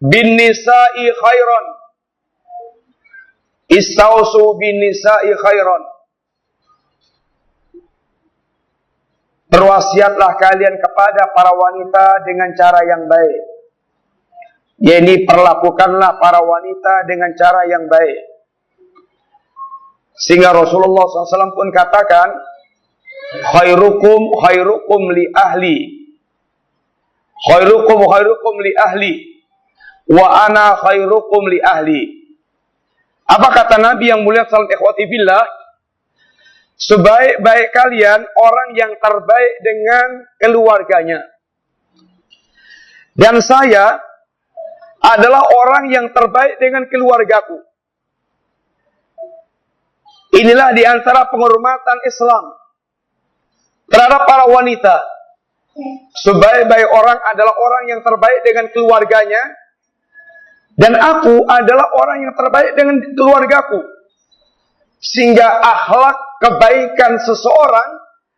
bin nisa'i khairan. Istausu bin nisa'i khairan. Berwasiatlah kalian kepada para wanita dengan cara yang baik. Jadi perlakukanlah para wanita dengan cara yang baik. Sehingga Rasulullah SAW pun katakan, khairukum li ahli. Khairukum li ahli. Wa ana khairukum li ahli. Apa kata Nabi yang mulia sallallahu alaihi wasallam? Sebaik-baik kalian orang yang terbaik dengan keluarganya. Dan saya adalah orang yang terbaik dengan keluargaku. Inilah di antara penghormatan Islam terhadap para wanita. Sebaik-baik orang adalah orang yang terbaik dengan keluarganya, dan aku adalah orang yang terbaik dengan keluargaku. Sehingga akhlak kebaikan seseorang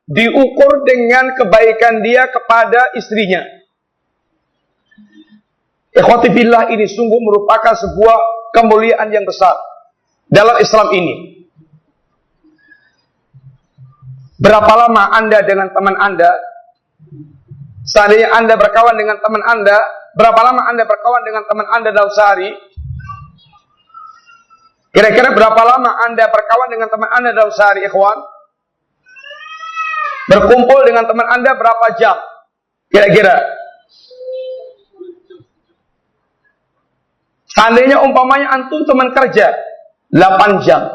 diukur dengan kebaikan dia kepada istrinya. Ikhwati billah, ini sungguh merupakan sebuah kemuliaan yang besar dalam Islam ini. Berapa lama Anda dengan teman Anda? Seandainya Anda berkawan dengan teman Anda, berapa lama Anda berkawan dengan teman Anda dalam sehari? Kira-kira berapa lama Anda berkawan dengan teman Anda dalam sehari, ikhwan? Berkumpul dengan teman Anda berapa jam? Kira-kira. Seandainya umpamanya antum teman kerja 8 jam.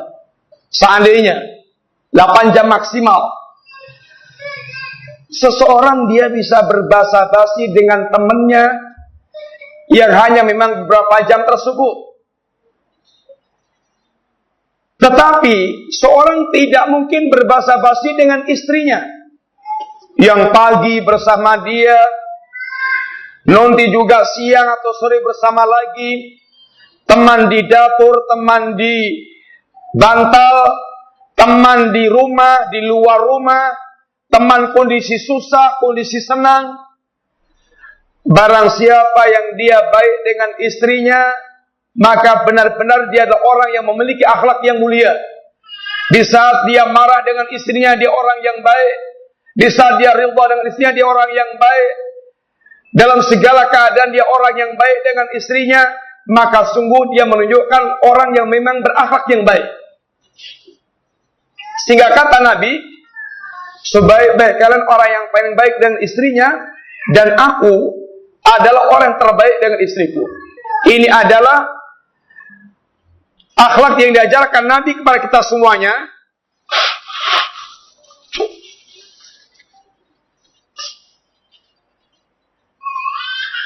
Seandainya 8 jam maksimal. Seseorang dia bisa berbasa-basi dengan temannya yang hanya memang beberapa jam tersebut. Tetapi seorang tidak mungkin berbasa-basi dengan istrinya yang pagi bersama dia, nanti juga siang atau sore bersama lagi, teman di dapur, teman di bantal, teman di rumah, di luar rumah, teman kondisi susah, kondisi senang. Barang siapa yang dia baik dengan istrinya, maka benar-benar dia adalah orang yang memiliki akhlak yang mulia. Di saat dia marah dengan istrinya, dia orang yang baik. Di saat dia ridha dengan istrinya, dia orang yang baik. Dalam segala keadaan dia orang yang baik dengan istrinya, maka sungguh dia menunjukkan orang yang memang berakhlak yang baik. Sehingga kata Nabi, sebaik-baik kalian orang yang paling baik dengan istrinya, dan aku adalah orang yang terbaik dengan istriku. Ini adalah akhlak yang diajarkan Nabi kepada kita semuanya.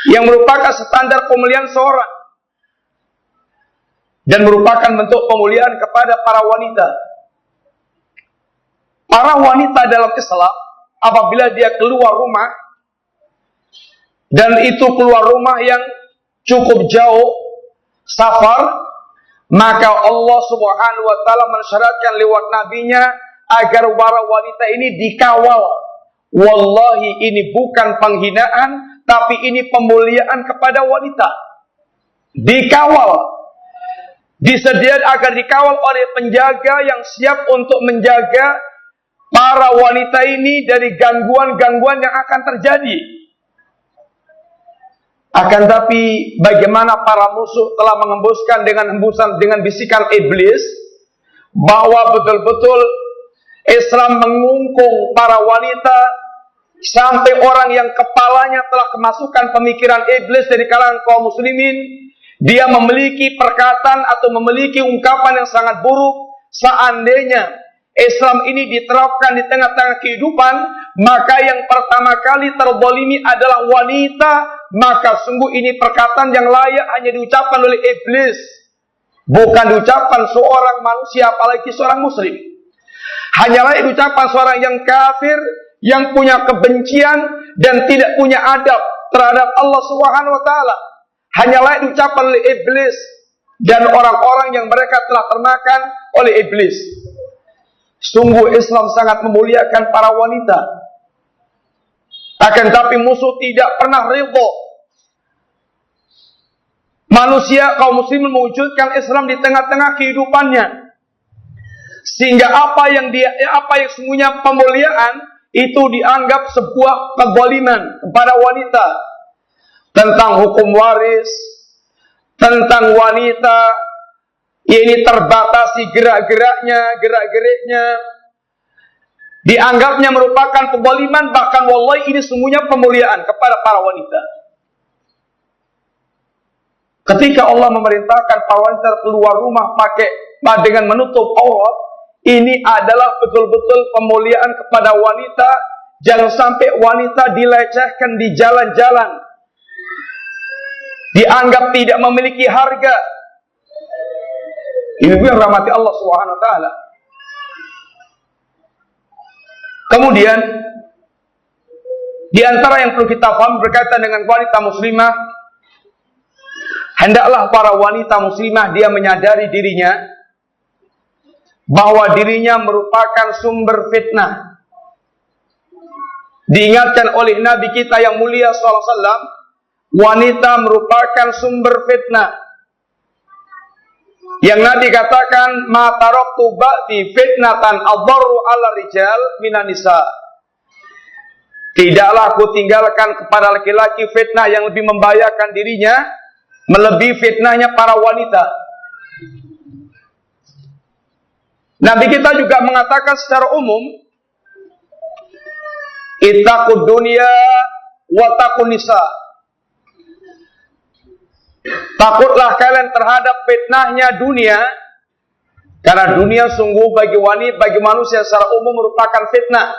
Yang merupakan standar pemuliaan seorang. Dan merupakan bentuk pemuliaan kepada para wanita. Para wanita dalam Islam, apabila dia keluar rumah, dan itu keluar rumah yang cukup jauh, safar, maka Allah Subhanahu wa ta'ala mensyaratkan lewat nabinya agar para wanita ini dikawal. Wallahi ini bukan penghinaan, tapi ini pemuliaan kepada wanita. Dikawal. Disediakan agar dikawal oleh penjaga yang siap untuk menjaga para wanita ini dari gangguan-gangguan yang akan terjadi. Akan tapi bagaimana para musuh telah mengembuskan dengan bisikan iblis bahwa betul-betul Islam mengungkung para wanita sampai orang yang kepalanya telah kemasukan pemikiran iblis dari kalangan kaum muslimin. Dia memiliki perkataan atau memiliki ungkapan yang sangat buruk. Seandainya Islam ini diterapkan di tengah-tengah kehidupan, maka yang pertama kali terzalimi adalah wanita. Maka sungguh ini perkataan yang layak hanya diucapkan oleh iblis, bukan diucapkan seorang manusia, apalagi seorang muslim. Hanya layak diucapkan seorang yang kafir, yang punya kebencian dan tidak punya adab terhadap Allah Subhanahu wa ta'ala. Hanya layak diucapkan oleh iblis dan orang-orang yang mereka telah termakan oleh iblis. Sungguh Islam sangat memuliakan para wanita. Akan tapi musuh tidak pernah ridha. Manusia kaum muslimin mewujudkan Islam di tengah-tengah kehidupannya. Sehingga apa yang sesungguhnya pemuliaan itu dianggap sebuah kezaliman kepada wanita. Tentang hukum waris, tentang wanita ini terbatasi gerak-geraknya, gerak-geriknya, dianggapnya merupakan kezaliman. Bahkan wallahi ini semuanya pemuliaan kepada para wanita. Ketika Allah memerintahkan para wanita keluar rumah dengan menutup aurat, ini adalah betul-betul pemuliaan kepada wanita. Jangan sampai wanita dilecehkan di jalan-jalan, dianggap tidak memiliki harga. Ini yang rahmati Allah Subhanahu wa ta'ala. Kemudian di antara yang perlu kita paham berkaitan dengan wanita muslimah, hendaklah para wanita muslimah dia menyadari dirinya bahwa dirinya merupakan sumber fitnah. Diingatkan oleh Nabi kita yang mulia sallallahu alaihi wasallam, wanita merupakan sumber fitnah. Yang Nabi katakan, ma taraktu ba'di fitnatan adharru 'ala rijal minan nisa. Tidaklah aku tinggalkan kepada laki-laki fitnah yang lebih membahayakan dirinya melebihi fitnahnya para wanita. Nabi kita juga mengatakan secara umum, ittaqud dunya wa taqun nisa. Takutlah kalian terhadap fitnahnya dunia, karena dunia sungguh bagi wanita, bagi manusia secara umum merupakan fitnah.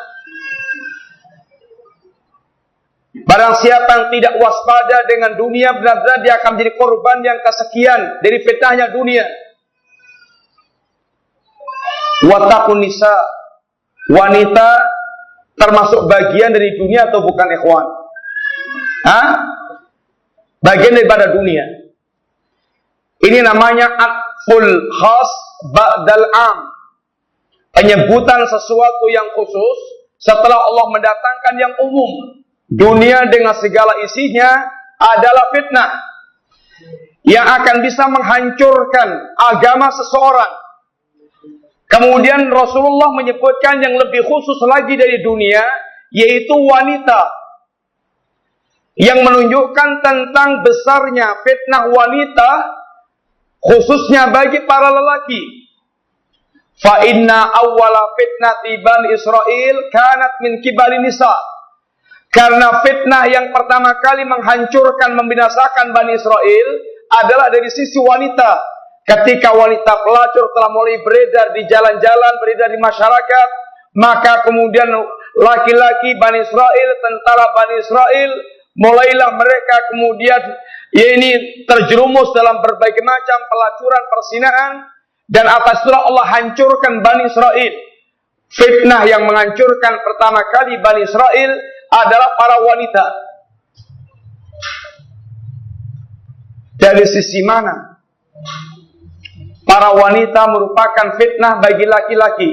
Barang siapa yang tidak waspada dengan dunia, benar-benar dia akan menjadi korban yang kesekian dari fitnahnya dunia. Wattaqun nisa, wanita termasuk bagian dari dunia atau bukan ikhwan? Bagian daripada dunia. Ini namanya atful khas ba'dal am. penyebutan sesuatu yang khusus setelah Allah mendatangkan yang umum. Dunia dengan segala isinya adalah fitnah yang akan bisa menghancurkan agama seseorang. Kemudian Rasulullah menyebutkan yang lebih khusus lagi dari dunia, yaitu wanita, yang menunjukkan tentang besarnya fitnah wanita, khususnya bagi para lelaki. Fa inna awwala fitnati bani Israil kanat min kibali nisa. Karena fitnah yang pertama kali menghancurkan, membinasakan Bani Israel adalah dari sisi wanita. Ketika wanita pelacur telah mulai beredar di jalan-jalan, beredar di masyarakat, maka kemudian laki-laki Bani Israel, tentara Bani Israel, mulailah mereka kemudian terjerumus dalam berbagai macam pelacuran, perzinaan, dan atas itulah Allah hancurkan Bani Israel. Fitnah yang menghancurkan pertama kali Bani Israel adalah para wanita. Dari sisi mana para wanita merupakan fitnah bagi laki-laki?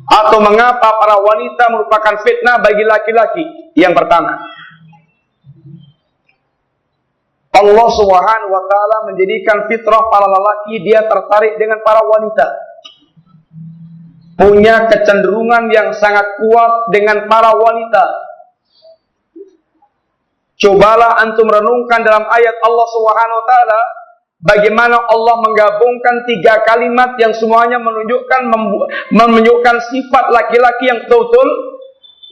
Atau mengapa para wanita merupakan fitnah bagi laki-laki? Yang pertama, Allah Subhanahu wa ta'ala menjadikan fitrah para lelaki, dia tertarik dengan para wanita, punya kecenderungan yang sangat kuat dengan para wanita. Cobalah antum renungkan dalam ayat Allah Subhanahu wa ta'ala, bagaimana Allah menggabungkan 3 kalimat yang semuanya menunjukkan sifat laki-laki yang betul-betul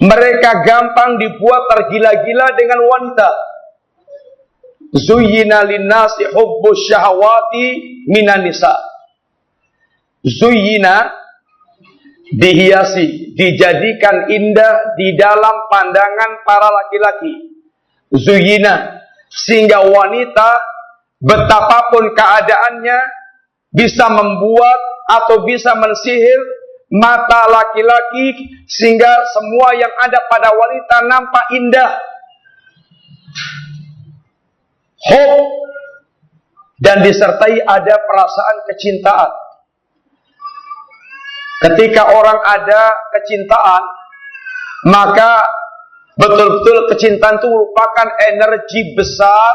mereka gampang dibuat tergila-gila dengan wanita. Zuyyina linnasi hubbus syahawati minan nisa. Zuyyina, dihiasi, dijadikan indah di dalam pandangan para laki-laki. Zuyyina, sehingga wanita betapapun keadaannya bisa membuat atau bisa mensihir mata laki-laki sehingga semua yang ada pada wanita nampak indah. Hub, dan disertai ada perasaan kecintaan. Ketika orang ada kecintaan, maka betul-betul kecintaan itu merupakan energi besar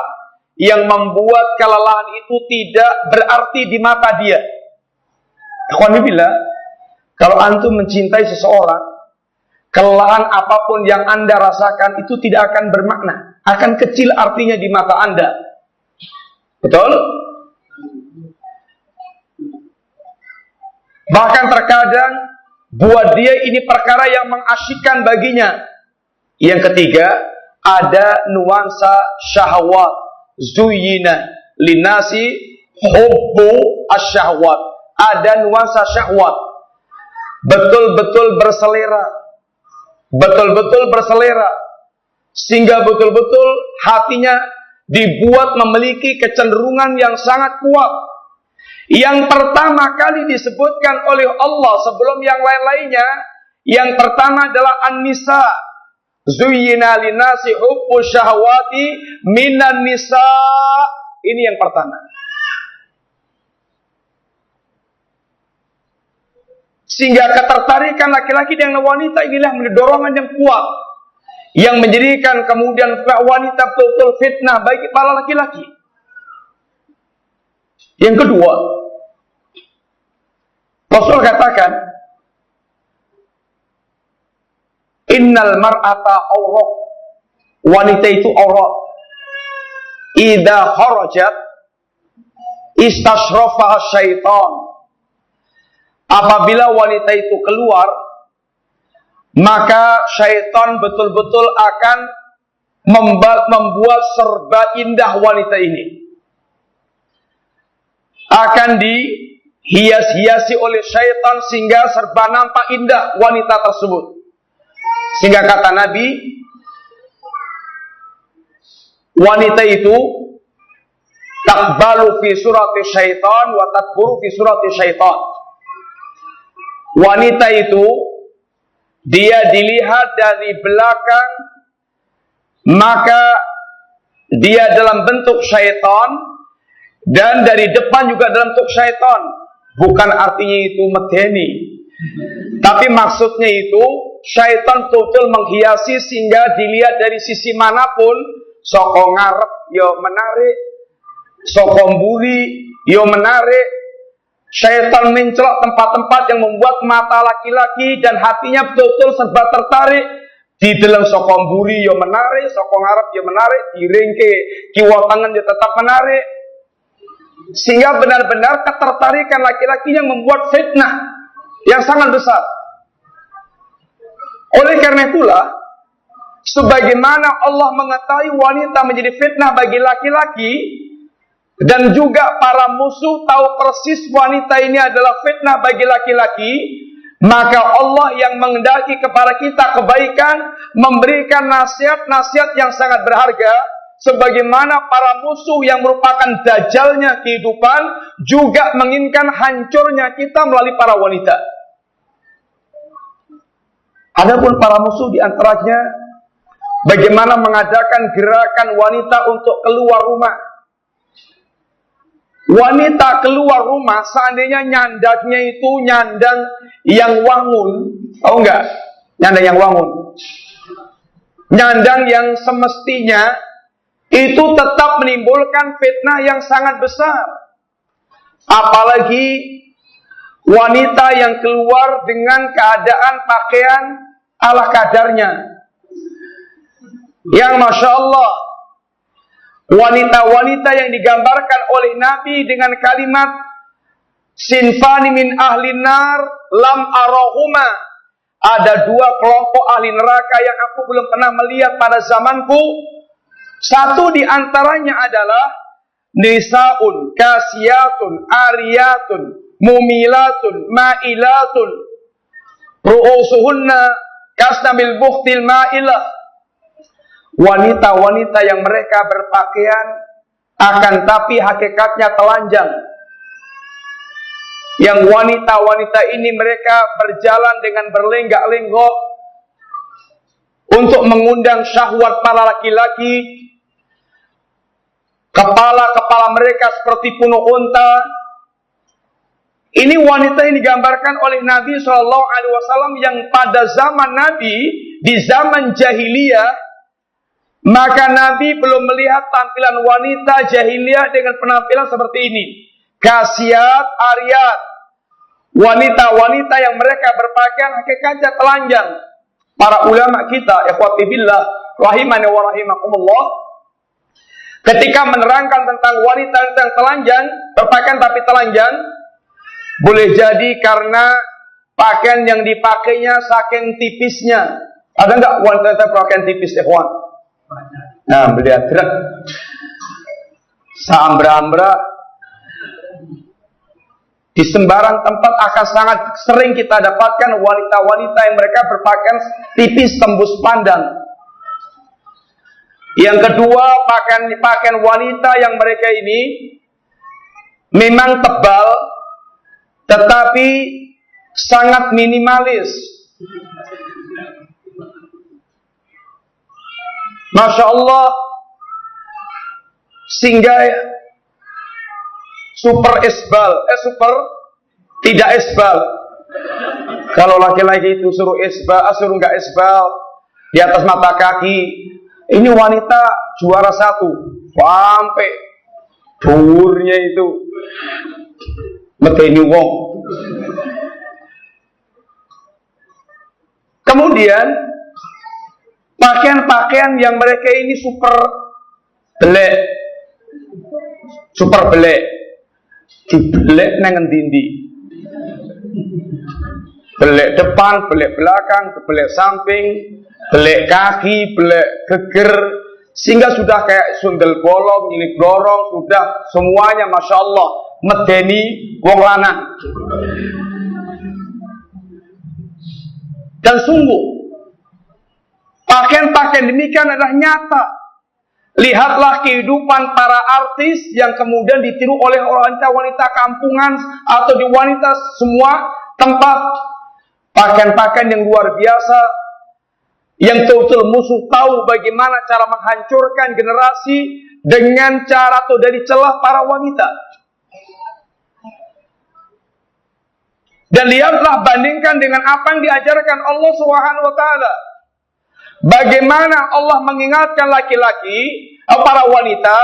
yang membuat kelelahan itu tidak berarti di mata dia. Alhamdulillah, kalau antum mencintai seseorang, kelelahan apapun yang anda rasakan itu tidak akan bermakna, akan kecil artinya di mata anda. Betul? Bahkan terkadang buat dia ini perkara yang mengasyikkan baginya. Yang ketiga, ada nuansa syahwat. Zuyyina linasi hubbu asyahwat. Ada nuansa syahwat. Betul-betul berselera. Betul-betul berselera. Sehingga betul-betul hatinya dibuat memiliki kecenderungan yang sangat kuat. Yang pertama kali disebutkan oleh Allah sebelum yang lain-lainnya, yang pertama adalah an-nisa. Zuyyina linasi hubbu syahwati minan nisa. Ini yang pertama. Sehingga ketertarikan laki-laki dengan wanita inilah menjadi dorongan yang kuat, yang menjadikan kemudian wanita betul-betul fitnah bagi para laki-laki. Yang kedua, Rasul katakan, innal mar'ata awrah, wanita itu aurat. Idza kharajat istashrafaha syaitan. Apabila wanita itu keluar, maka syaitan betul-betul akan membuat serba indah wanita ini. Akan dihias-hiasi oleh syaitan sehingga serba nampak indah wanita tersebut. Sehingga kata Nabi, wanita itu takbalu fi surati syaitan wa takburu fi surati syaitan. Wanita itu dia dilihat dari belakang, maka dia dalam bentuk syaitan, dan dari depan juga dalam bentuk syaitan. Bukan artinya itu medeni, Tapi maksudnya itu syaitan betul menghiasi sehingga dilihat dari sisi manapun, soko ngarep yo menarik, soko mburi yo menarik. Syaitan mencelok tempat-tempat yang membuat mata laki-laki dan hatinya betul-betul serba tertarik. Di dalam soko mburi yo menarik, soko ngarep yo menarik, diringke kiwa tangan yo tetap menarik. Sehingga benar-benar ketertarikan laki-laki yang membuat fitnah yang sangat besar. Oleh karena itulah, sebagaimana Allah mengetahui wanita menjadi fitnah bagi laki-laki, dan juga para musuh tahu persis wanita ini adalah fitnah bagi laki-laki, maka Allah yang menghendaki kepada kita kebaikan, memberikan nasihat-nasihat yang sangat berharga, sebagaimana para musuh yang merupakan dajalnya kehidupan, juga menginginkan hancurnya kita melalui para wanita. Adapun para musuh diantaranya, bagaimana mengadakan gerakan wanita untuk keluar rumah. Wanita keluar rumah, seandainya nyandangnya itu nyandang yang wangun, tahu enggak? Nyandang yang wangun, nyandang yang semestinya itu tetap menimbulkan fitnah yang sangat besar. Apalagi wanita yang keluar dengan keadaan pakaian ala kadarnya, yang Masya Allah, wanita-wanita yang digambarkan oleh Nabi dengan kalimat sinfani min ahli nar lam arahuma, ada dua kelompok ahli neraka yang aku belum pernah melihat pada zamanku. Satu di antaranya adalah nisaun kasiyatun ariyatun mumilatun ma'ilatun ru'usuhunna kasnabil bukhtil ma'ilah. Wanita-wanita yang mereka berpakaian akan tapi hakikatnya telanjang. Yang wanita-wanita ini mereka berjalan dengan berlenggak-lenggok untuk mengundang syahwat para laki-laki. Kepala-kepala mereka seperti punuk unta. Ini wanita yang digambarkan oleh Nabi SAW yang pada zaman Nabi, di zaman jahiliyah, maka Nabi belum melihat tampilan wanita jahiliyah dengan penampilan seperti ini. Kasiat, ariyat, wanita-wanita yang mereka berpakaian hakikatnya telanjang. Para ulama kita, ikhwati billah, rahimani wa rahimakumullah, ketika menerangkan tentang wanita yang telanjang, berpakaian tapi telanjang, boleh jadi karena pakaian yang dipakainya saking tipisnya. Ada enggak wanita berpakaian tipis, ikhwan? Nah, melihat gerak seambra-ambra di sembarang tempat akan sangat sering kita dapatkan wanita-wanita yang mereka berpakaian tipis tembus pandang. Yang kedua, pakaian wanita yang mereka ini memang tebal tetapi sangat minimalis. Masya Allah, sehingga super tidak esbal. Kalau laki-laki itu suruh nggak esbal di atas mata kaki, ini wanita juara satu, sampai dhuwurnya itu medeni wong. Kemudian pakaian-pakaian yang mereka ini super belek, dibelek nang endi-endi. Belek depan, belek belakang, belek samping, belek kaki, belek geger, sehingga sudah kayak sundel bolong, nyilik blorong, sudah semuanya Masya Allah medeni wong lanang. Dan sungguh pakaian-pakaian demikian adalah nyata. Lihatlah kehidupan para artis yang kemudian ditiru oleh wanita-wanita kampungan atau di wanita semua tempat. Pakaian-pakaian yang luar biasa, yang betul-betul musuh tahu bagaimana cara menghancurkan generasi dengan cara atau dari celah para wanita. Dan lihatlah, bandingkan dengan apa yang diajarkan Allah Subhanahu wa taala. Bagaimana Allah mengingatkan laki-laki, para wanita,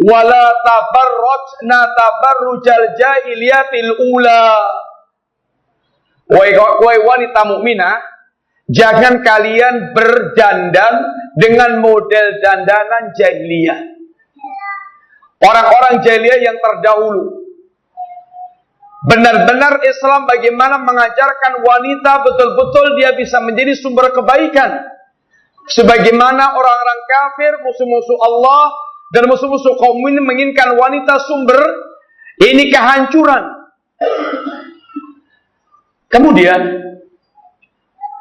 wala tabarrujna tabarrujal jahiliyatil ula. Wahai wanita mukminah, jangan kalian berdandan dengan model dandanan jahiliyah. Orang-orang jahiliyah yang terdahulu. Benar-benar Islam bagaimana mengajarkan wanita betul-betul dia bisa menjadi sumber kebaikan. Sebagaimana orang-orang kafir, musuh-musuh Allah dan musuh-musuh kaum ini menginginkan wanita sumber ini kehancuran. Kemudian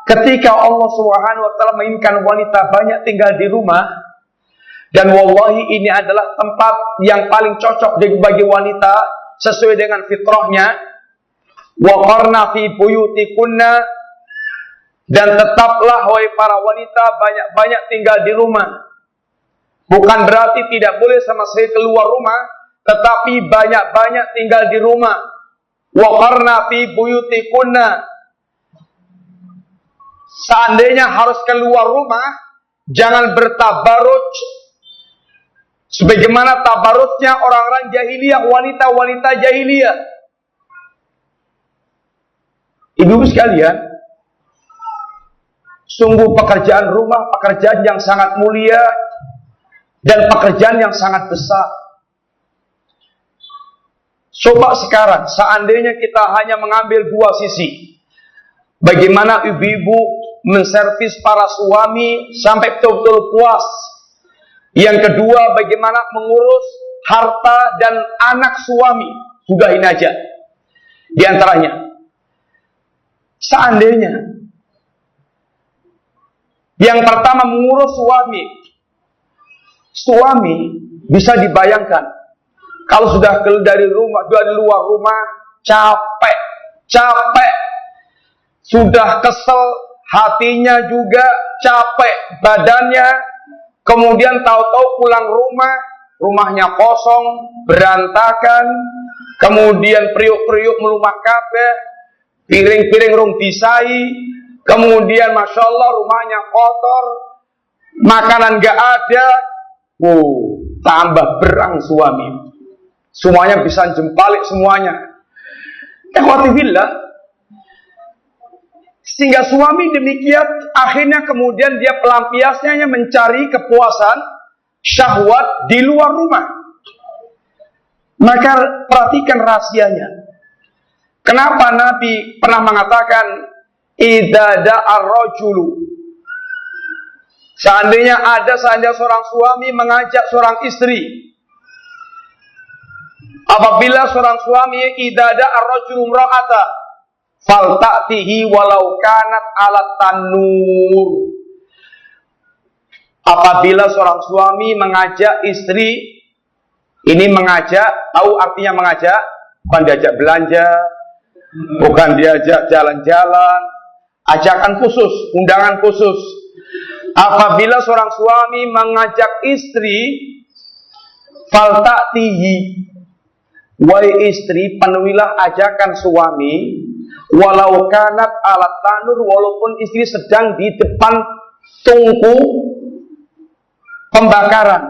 ketika Allah Subhanahu wa taala menginginkan wanita banyak tinggal di rumah, dan wallahi ini adalah tempat yang paling cocok bagi wanita sesuai dengan fitrahnya. Wa qarna fi buyutikunna, dan tetaplah wahai para wanita banyak-banyak tinggal di rumah. Bukan berarti tidak boleh sama sekali keluar rumah, tetapi banyak-banyak tinggal di rumah. Wa qarna fi buyutikunna. Seandainya harus keluar rumah, jangan bertabaruj sebagaimana tabarujnya orang-orang jahiliyah, wanita-wanita jahiliyah. Ibu-ibu sekalian, sungguh pekerjaan rumah, pekerjaan yang sangat mulia dan pekerjaan yang sangat besar. Coba sekarang, seandainya kita hanya mengambil dua sisi. Bagaimana ibu-ibu menservis para suami sampai betul-betul puas. Yang kedua, bagaimana mengurus harta dan anak suami. Sudah ini aja. Di antaranya, seandainya yang pertama mengurus suami. Suami bisa dibayangkan kalau sudah dari luar rumah capek, sudah kesel, hatinya juga capek, badannya. Kemudian tahu-tahu pulang rumahnya kosong, berantakan, kemudian priuk-priuk melumah kabeh, piring-piring rung disai, kemudian masya Allah rumahnya kotor, makanan gak ada. Tambah berang suami. Semuanya bisa jempalik semuanya. Ikhwatibillah. Sehingga suami demikian, akhirnya kemudian dia pelampiasnya mencari kepuasan syahwat di luar rumah. Maka perhatikan rahasianya. Kenapa Nabi pernah mengatakan idza da'a ar-rajulu, seandainya seorang suami mengajak seorang istri, apabila seorang suami idza da'a ar-rajulu imra'ata falta'tihi walau kanat alat tanur. Apabila seorang suami mengajak istri, ini mengajak, tahu artinya mengajak? Bukan diajak belanja, bukan diajak jalan-jalan, ajakan khusus, undangan khusus. Apabila seorang suami mengajak istri, falta'tihi, wahai istri, penuhilah ajakan suami, walau kanat alat tanur, walaupun istri sedang di depan tungku pembakaran,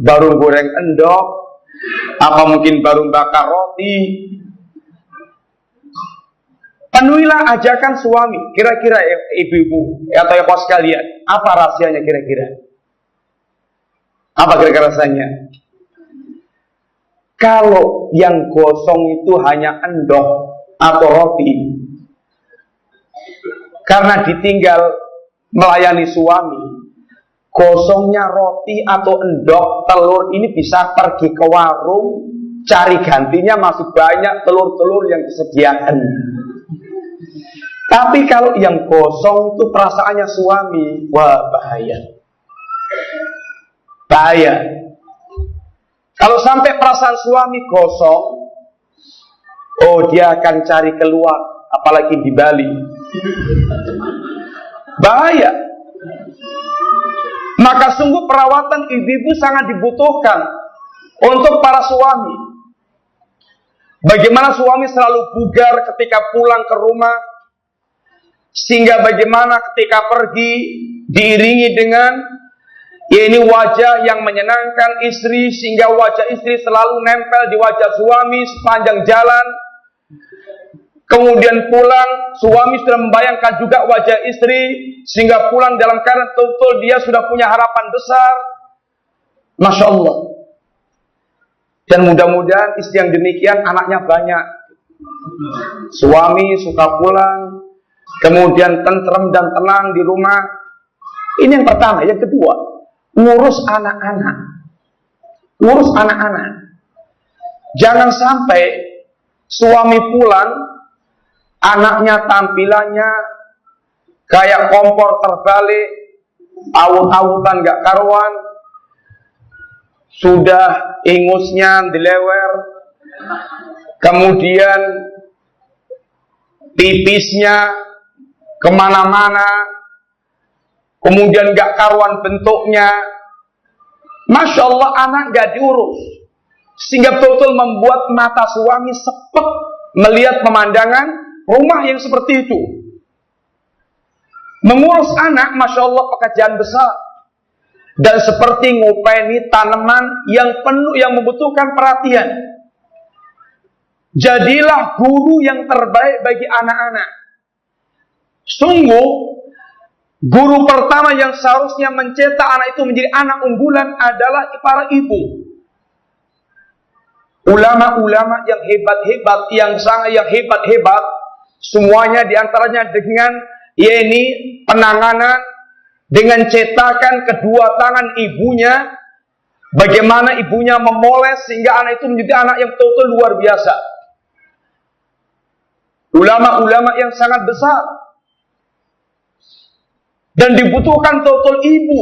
baru goreng endok, apa mungkin baru bakar roti. Penuhilah ajakan suami. Kira-kira ibu-ibu atau ya kos sekalian, apa rahasianya kira-kira? Apa kira-kira rasanya? Kalau yang gosong itu hanya endok atau roti, karena ditinggal melayani suami, gosongnya roti atau endok, telur ini bisa pergi ke warung, cari gantinya masih banyak telur-telur yang disediakan. Tapi kalau yang gosong itu perasaannya suami, wah bahaya. Bahaya. Kalau sampai perasaan suami gosong, oh dia akan cari keluar, apalagi di Bali. Bahaya. Maka sungguh perawatan ibu-ibu sangat dibutuhkan untuk para suami. Bagaimana suami selalu bugar ketika pulang ke rumah, sehingga bagaimana ketika pergi diiringi dengan wajah yang menyenangkan istri, sehingga wajah istri selalu nempel di wajah suami sepanjang jalan. Kemudian pulang, suami sudah membayangkan juga wajah istri, sehingga pulang dalam keadaan betul-betul dia sudah punya harapan besar. Masya Allah. Dan mudah-mudahan istri yang demikian anaknya banyak. Suami suka pulang, kemudian tentrem dan tenang di rumah. Ini yang pertama. Yang kedua, ngurus anak-anak. Ngurus anak-anak. Jangan sampai suami pulang, anaknya tampilannya kayak kompor terbalik, awut-awutan gak karuan, sudah ingusnya dilewer, kemudian pipisnya kemana-mana, kemudian gak karuan bentuknya. Masya Allah, anak gak diurus, sehingga betul-betul membuat mata suami sepet melihat pemandangan rumah yang seperti itu. Mengurus anak, Masya Allah, pekerjaan besar. Dan seperti ngopeni tanaman yang penuh, yang membutuhkan perhatian. Jadilah guru yang terbaik bagi anak-anak. Sungguh, guru pertama yang seharusnya mencetak anak itu menjadi anak unggulan adalah para ibu. Ulama-ulama yang hebat-hebat, yang hebat-hebat, semuanya diantaranya dengan penanganan, dengan cetakan kedua tangan ibunya, bagaimana ibunya memoles sehingga anak itu menjadi anak yang betul-betul luar biasa. Ulama-ulama yang sangat besar. Dan dibutuhkan betul-betul ibu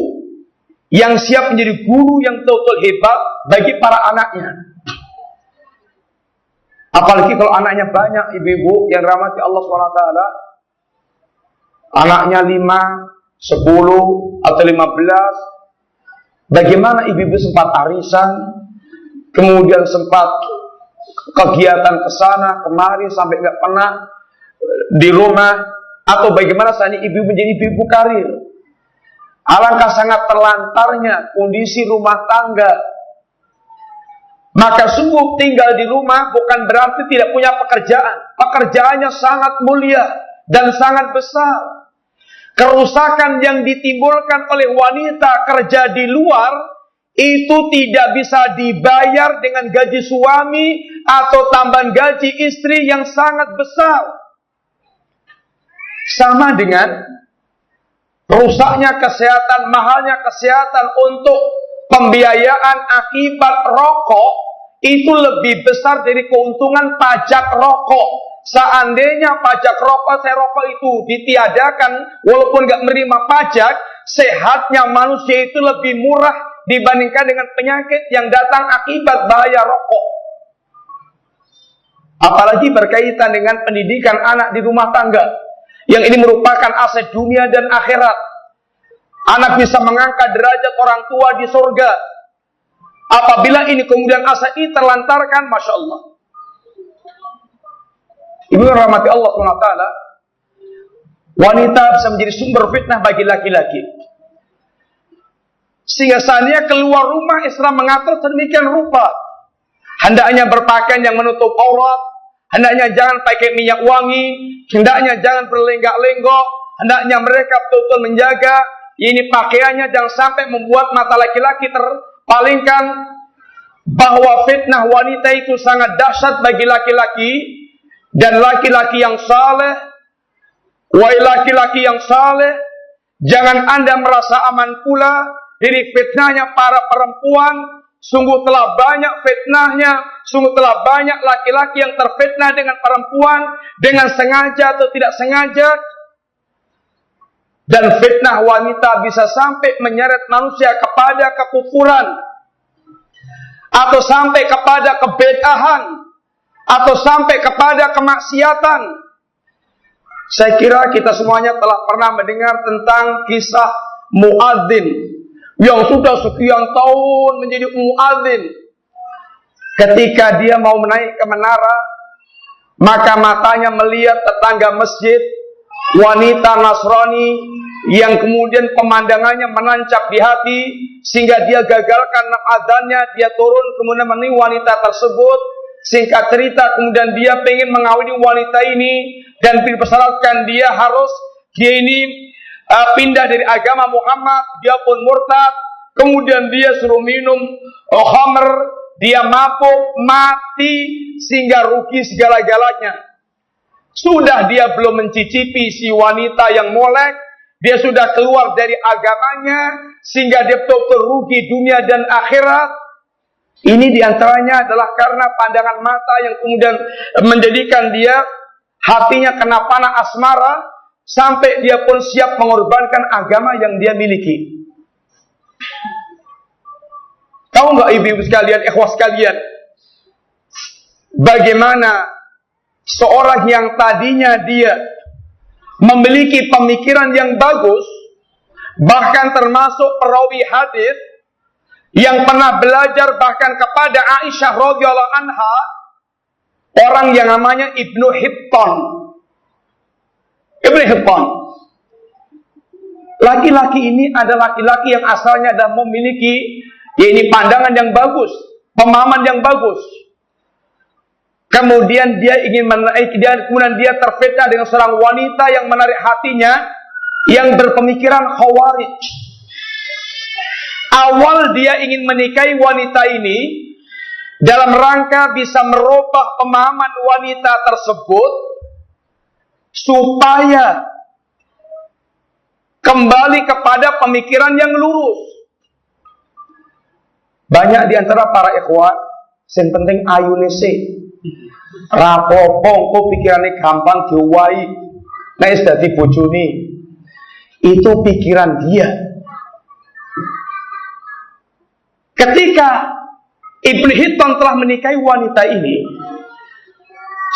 yang siap menjadi guru yang betul-betul hebat bagi para anaknya. Apalagi kalau anaknya banyak, ibu-ibu yang rahmati Allah SWT, anaknya 5, 10 atau 15, bagaimana ibu-ibu sempat arisan, kemudian sempat kegiatan ke sana kemari sampai nggak pernah di rumah, atau bagaimana saat ini ibu menjadi ibu karir. Alangkah sangat terlantarnya kondisi rumah tangga. Maka sungguh tinggal di rumah bukan berarti tidak punya pekerjaan. Pekerjaannya sangat mulia dan sangat besar. Kerusakan yang ditimbulkan oleh wanita kerja di luar itu tidak bisa dibayar dengan gaji suami atau tambahan gaji istri yang sangat besar. Sama dengan rusaknya kesehatan, mahalnya kesehatan untuk pembiayaan akibat rokok itu lebih besar dari keuntungan pajak rokok. Seandainya pajak rokok itu ditiadakan, walaupun nggak menerima pajak, sehatnya manusia itu lebih murah dibandingkan dengan penyakit yang datang akibat bahaya rokok. Apalagi berkaitan dengan pendidikan anak di rumah tangga, yang ini merupakan aset dunia dan akhirat. Anak bisa mengangkat derajat orang tua di surga. Apabila ini kemudian aset ini terlantarkan, Masya Allah. Ibu rahmati Allah SWT, wanita bisa menjadi sumber fitnah bagi laki-laki. Sehingga saatnya keluar rumah, Islam mengatur sedemikian rupa. Hendaknya berpakaian yang menutup aurat, hendaknya jangan pakai minyak wangi, hendaknya jangan berlenggak-lenggok, hendaknya mereka betul-betul menjaga ini pakaiannya jangan sampai membuat mata laki-laki terpalingkan. Bahwa fitnah wanita itu sangat dahsyat bagi laki-laki. Dan laki-laki yang saleh, wahai laki-laki yang saleh, jangan Anda merasa aman pula dari fitnahnya para perempuan. Sungguh telah banyak fitnahnya, sungguh telah banyak laki-laki yang terfitnah dengan perempuan, dengan sengaja atau tidak sengaja. Dan fitnah wanita bisa sampai menyeret manusia kepada kekufuran, atau sampai kepada kebid'ahan, atau sampai kepada kemaksiatan. Saya kira kita semuanya telah pernah mendengar tentang kisah muadzin yang sudah sekian tahun menjadi muadzin. ketika dia mau naik ke menara, maka matanya melihat tetangga masjid, wanita Nasrani yang kemudian pemandangannya menancap di hati, sehingga dia gagalkan adzannya, dia turun kemudian menemui wanita tersebut. Singkat cerita, kemudian dia pengen mengawini wanita ini dan dipersyaratkan dia ini pindah dari agama Muhammad, dia pun murtad. Kemudian dia suruh minum khamr, dia mabuk, mati, sehingga rugi segala-galanya. Sudah dia belum mencicipi si wanita yang molek, dia sudah keluar dari agamanya, sehingga dia betul-betul rugi dunia dan akhirat. Ini diantaranya adalah karena pandangan mata yang kemudian menjadikan dia hatinya kena panah asmara, sampai dia pun siap mengorbankan agama yang dia miliki. Tahu nggak ibu-ibu sekalian, ikhwas sekalian, bagaimana seorang yang tadinya dia memiliki pemikiran yang bagus, bahkan termasuk perawi hadis yang pernah belajar bahkan kepada Aisyah radhiyallahu anha, orang yang namanya Ibnu Hibban. Ibnu Hibban, laki-laki ini adalah laki-laki yang asalnya adalah memiliki pandangan yang bagus, pemahaman yang bagus. Kemudian dia ingin kemudian dia terfitnah dengan seorang wanita yang menarik hatinya, yang berpemikiran Khawarij. Awal dia ingin menikahi wanita ini dalam rangka bisa merubah pemahaman wanita tersebut supaya kembali kepada pemikiran yang lurus. Banyak di antara para ikhwan yang penting ayune sih. Rapopo kok pikirane gampang diwai. Nek wis dadi bojone. Itu pikiran dia. Ketika Ibnu Hibban telah menikahi wanita ini,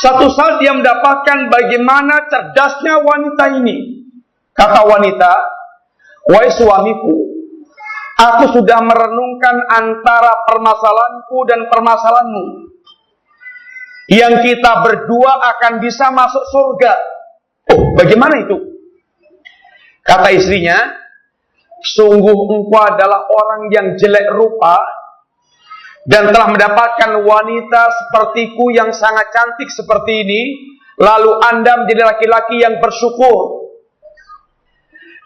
satu saat dia mendapatkan bagaimana cerdasnya wanita ini. Kata wanita, "Wahai suamiku, aku sudah merenungkan antara permasalahanku dan permasalahanmu. Yang kita berdua akan bisa masuk surga." Oh, bagaimana itu? Kata istrinya, "Sungguh engkau adalah orang yang jelek rupa dan telah mendapatkan wanita sepertiku yang sangat cantik seperti ini, lalu Anda menjadi laki-laki yang bersyukur.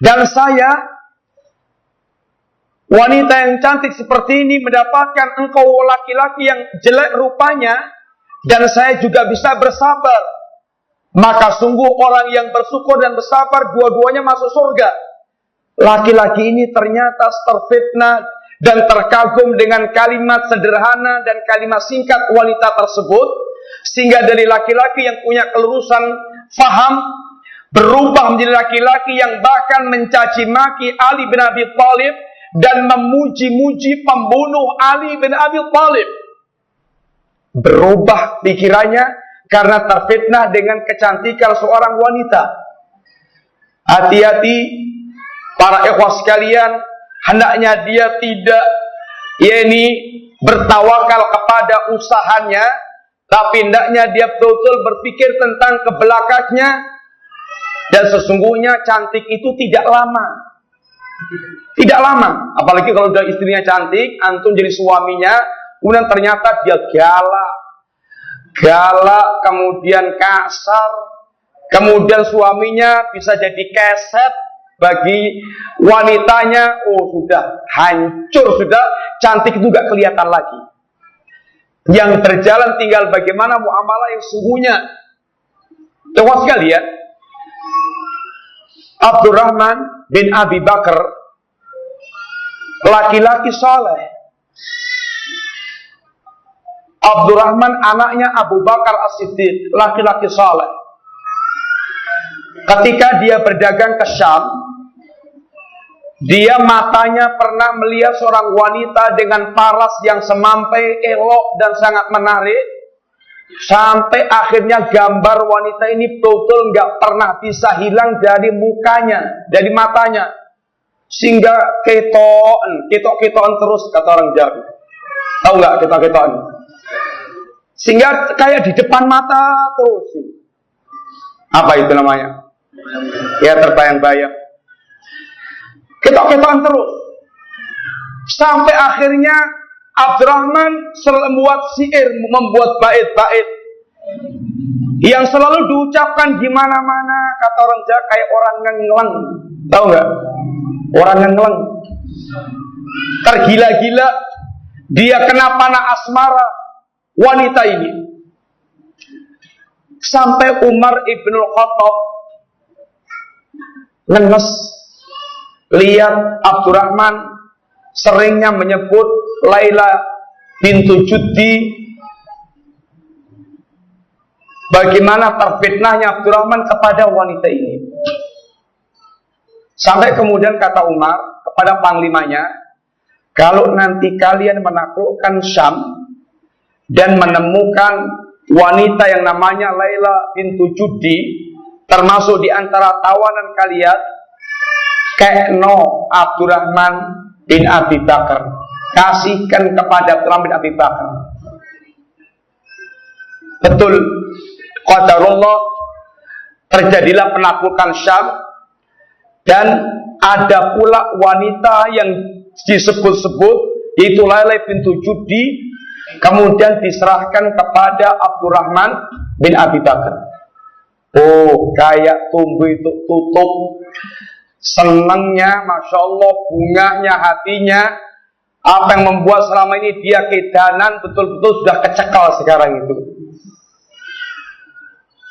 Dan saya, wanita yang cantik seperti ini, mendapatkan engkau laki-laki yang jelek rupanya, dan saya juga bisa bersabar. Maka sungguh orang yang bersyukur dan bersabar, dua-duanya masuk surga." Laki-laki ini ternyata terfitnah dan terkagum dengan kalimat sederhana dan kalimat singkat wanita tersebut, sehingga dari laki-laki yang punya kelurusan faham berubah menjadi laki-laki yang bahkan mencaci maki Ali bin Abi Thalib dan memuji-muji pembunuh Ali bin Abi Thalib. Berubah pikirannya karena terfitnah dengan kecantikan seorang wanita. Hati-hati para ikhwah sekalian, hendaknya dia tidak bertawakal kepada usahanya, tapi hendaknya dia betul-betul berpikir tentang ke belakangnya. Dan sesungguhnya cantik itu tidak lama. Tidak lama, apalagi kalau udah istrinya cantik, antum jadi suaminya, kemudian ternyata dia galak, kemudian kasar, kemudian suaminya bisa jadi keset bagi wanitanya. Oh, sudah hancur, sudah cantik itu gak kelihatan lagi. Yang berjalan tinggal bagaimana muamalah yang sungguhnya. Coba sekali ya, Abdurrahman bin Abi Bakar, laki-laki saleh. Abdurrahman anaknya Abu Bakar As-Siddiq, laki-laki saleh. Ketika dia berdagang ke Syam, dia matanya pernah melihat seorang wanita dengan paras yang semampai, elok dan sangat menarik, sampai akhirnya gambar wanita ini betul-betul nggak pernah bisa hilang dari mukanya, dari matanya, sehingga ketok-ketokan terus, kata orang Jawa. Tahu nggak ketok-ketokan? Sehingga kayak di depan mata terus. Apa itu namanya? Ya, terbayang-bayang. Ketok-ketokan terus. Sampai akhirnya Abdurrahman membuat syair, membuat bait-bait yang selalu diucapkan di mana-mana. Kata orang Jawa kayak orang ngeleng. Tahu nggak? Orang ngeleng. Tergila-gila. Dia kena panah asmara wanita ini. Sampai Umar ibnul Khattab ngenes lihat Abdurrahman seringnya menyebut Laila bintu Juddi. Bagaimana terfitnahnya Abdurrahman kepada wanita ini. Sampai kemudian kata Umar kepada panglimanya, kalau nanti kalian menaklukkan Syam dan menemukan wanita yang namanya Laila bintu Juddi termasuk di antara tawanan kalian, kekno Abdurrahman bin Abi Bakar, kasihkan kepada Abdurrahman bin Abi Bakar. Betul, qadarullah, terjadilah penaklukan Syam dan ada pula wanita yang disebut-sebut yaitu Laila bintu Juddi, kemudian diserahkan kepada Abdurrahman bin Abi Bakar. Oh, kayak tumbuh itu tutup, senangnya, masya Allah, bunganya hatinya. Apa yang membuat selama ini dia kedanan betul-betul sudah kecekal sekarang itu.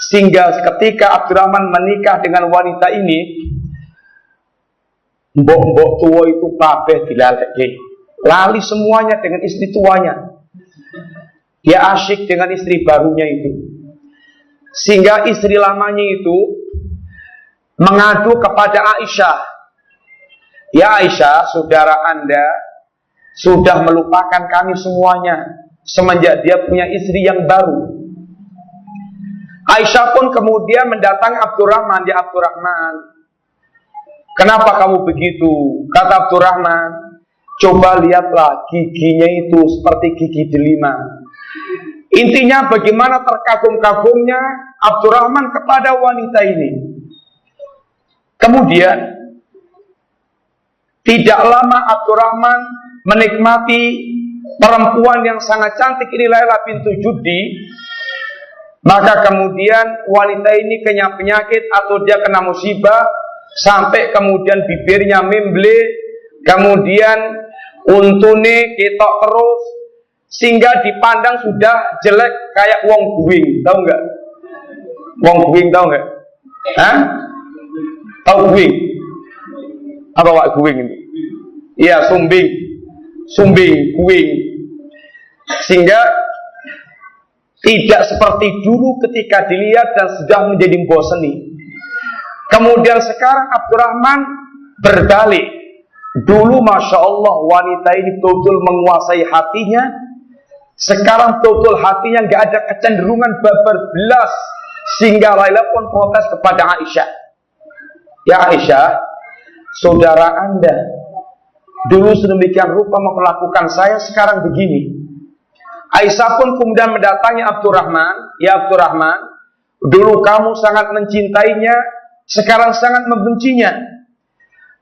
Sehingga ketika Abdurrahman menikah dengan wanita ini, mbok-mbok tua itu kabeh dilaleki, lali semuanya dengan istri tuanya. Dia asyik dengan istri barunya itu. Sehingga istri lamanya itu mengadu kepada Aisyah. Ya Aisyah, saudara Anda sudah melupakan kami semuanya semenjak dia punya istri yang baru. Aisyah pun kemudian mendatangi Abdurrahman. Ya Abdurrahman, kenapa kamu begitu? Kata Abdurrahman, coba lihatlah giginya itu seperti gigi delima. Intinya bagaimana terkagum-kagumnya Abdurrahman kepada wanita ini. Kemudian tidak lama Abdurrahman menikmati perempuan yang sangat cantik ini, Laila bintu Juddi. Maka kemudian wanita ini kena penyakit atau dia kena musibah, sampai kemudian bibirnya memble, kemudian untune ketok terus, sehingga dipandang sudah jelek kayak wong guing. Tahu nggak? Wong guing tahu nggak? Hah? Tahu guing? Apa wak guing itu? Iya, sumbing, guing. Sehingga tidak seperti dulu ketika dilihat dan sudah menjadi mboseni. Kemudian sekarang Abdurrahman berbalik. Dulu Masya Allah wanita ini betul-betul menguasai hatinya. Sekarang betul-betul hatinya nggak ada kecenderungan babar belas, sehingga Laila pun protes kepada Aisyah. Ya Aisyah, saudara Anda dulu sedemikian rupa memperlakukan saya, sekarang begini. Aisyah pun kemudian mendatangi Abdurrahman. Ya Abdurrahman, dulu kamu sangat mencintainya, sekarang sangat membencinya.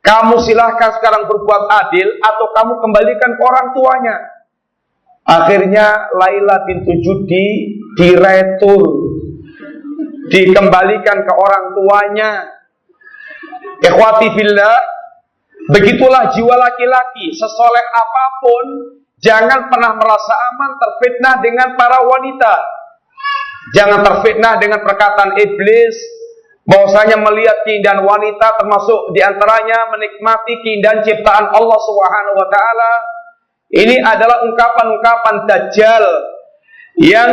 Kamu silahkan sekarang berbuat adil atau kamu kembalikan ke orang tuanya. Akhirnya Laila bintu Juddi diretur, dikembalikan ke orang tuanya. Ikhwati fillah, begitulah jiwa laki-laki. Sesoleh apapun, jangan pernah merasa aman terfitnah dengan para wanita. Jangan terfitnah dengan perkataan iblis, bahwasanya melihat keindahan wanita termasuk diantaranya menikmati keindahan ciptaan Allah Subhanahu wa Ta'ala. Ini adalah ungkapan-ungkapan dajjal yang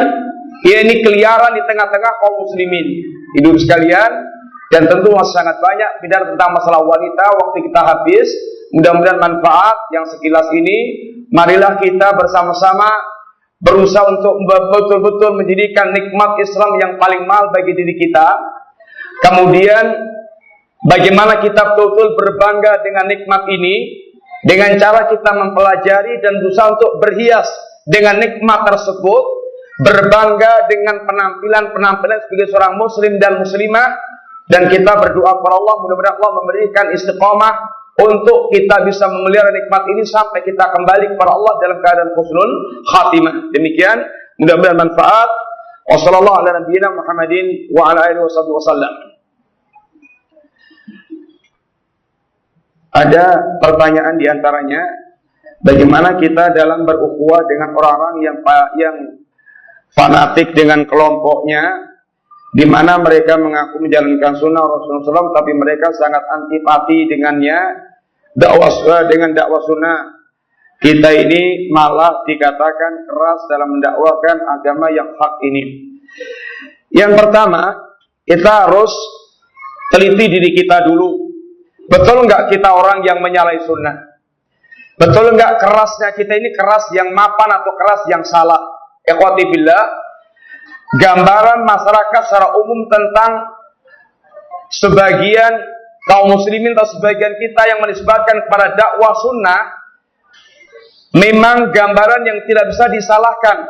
ini keliaran di tengah-tengah kaum muslimin. Hidup sekalian, dan tentu masih sangat banyak bicara tentang masalah wanita. Waktu kita habis, mudah-mudahan manfaat yang sekilas ini. Marilah kita bersama-sama berusaha untuk betul-betul menjadikan nikmat Islam yang paling mahal bagi diri kita. Kemudian bagaimana kita betul-betul berbangga dengan nikmat ini, dengan cara kita mempelajari dan berusaha untuk berhias dengan nikmat tersebut, berbangga dengan penampilan sebagai seorang muslim dan muslimah, dan kita berdoa kepada Allah mudah-mudahan Allah memberikan istiqomah untuk kita bisa memelihara nikmat ini sampai kita kembali kepada Allah dalam keadaan husnul khatimah. Demikian, mudah-mudahan manfaat. Wassallallahu ala nabiyyina Muhammadin wa ala alihi wasallam. Ada pertanyaan diantaranya, bagaimana kita dalam berukhuwah dengan orang-orang yang fanatik dengan kelompoknya, di mana mereka mengaku menjalankan sunnah Rasulullah SAW, tapi mereka sangat antipati dengannya, dengan dakwah sunnah. Kita ini malah dikatakan keras dalam mendakwakan agama yang hak ini. Yang pertama, kita harus teliti diri kita dulu. Betul enggak kita orang yang menyalahi sunnah? Betul enggak kerasnya kita ini keras yang mapan atau keras yang salah? Ikhwati billah, gambaran masyarakat secara umum tentang sebagian kaum muslimin atau sebagian kita yang menisbatkan kepada dakwah sunnah memang gambaran yang tidak bisa disalahkan.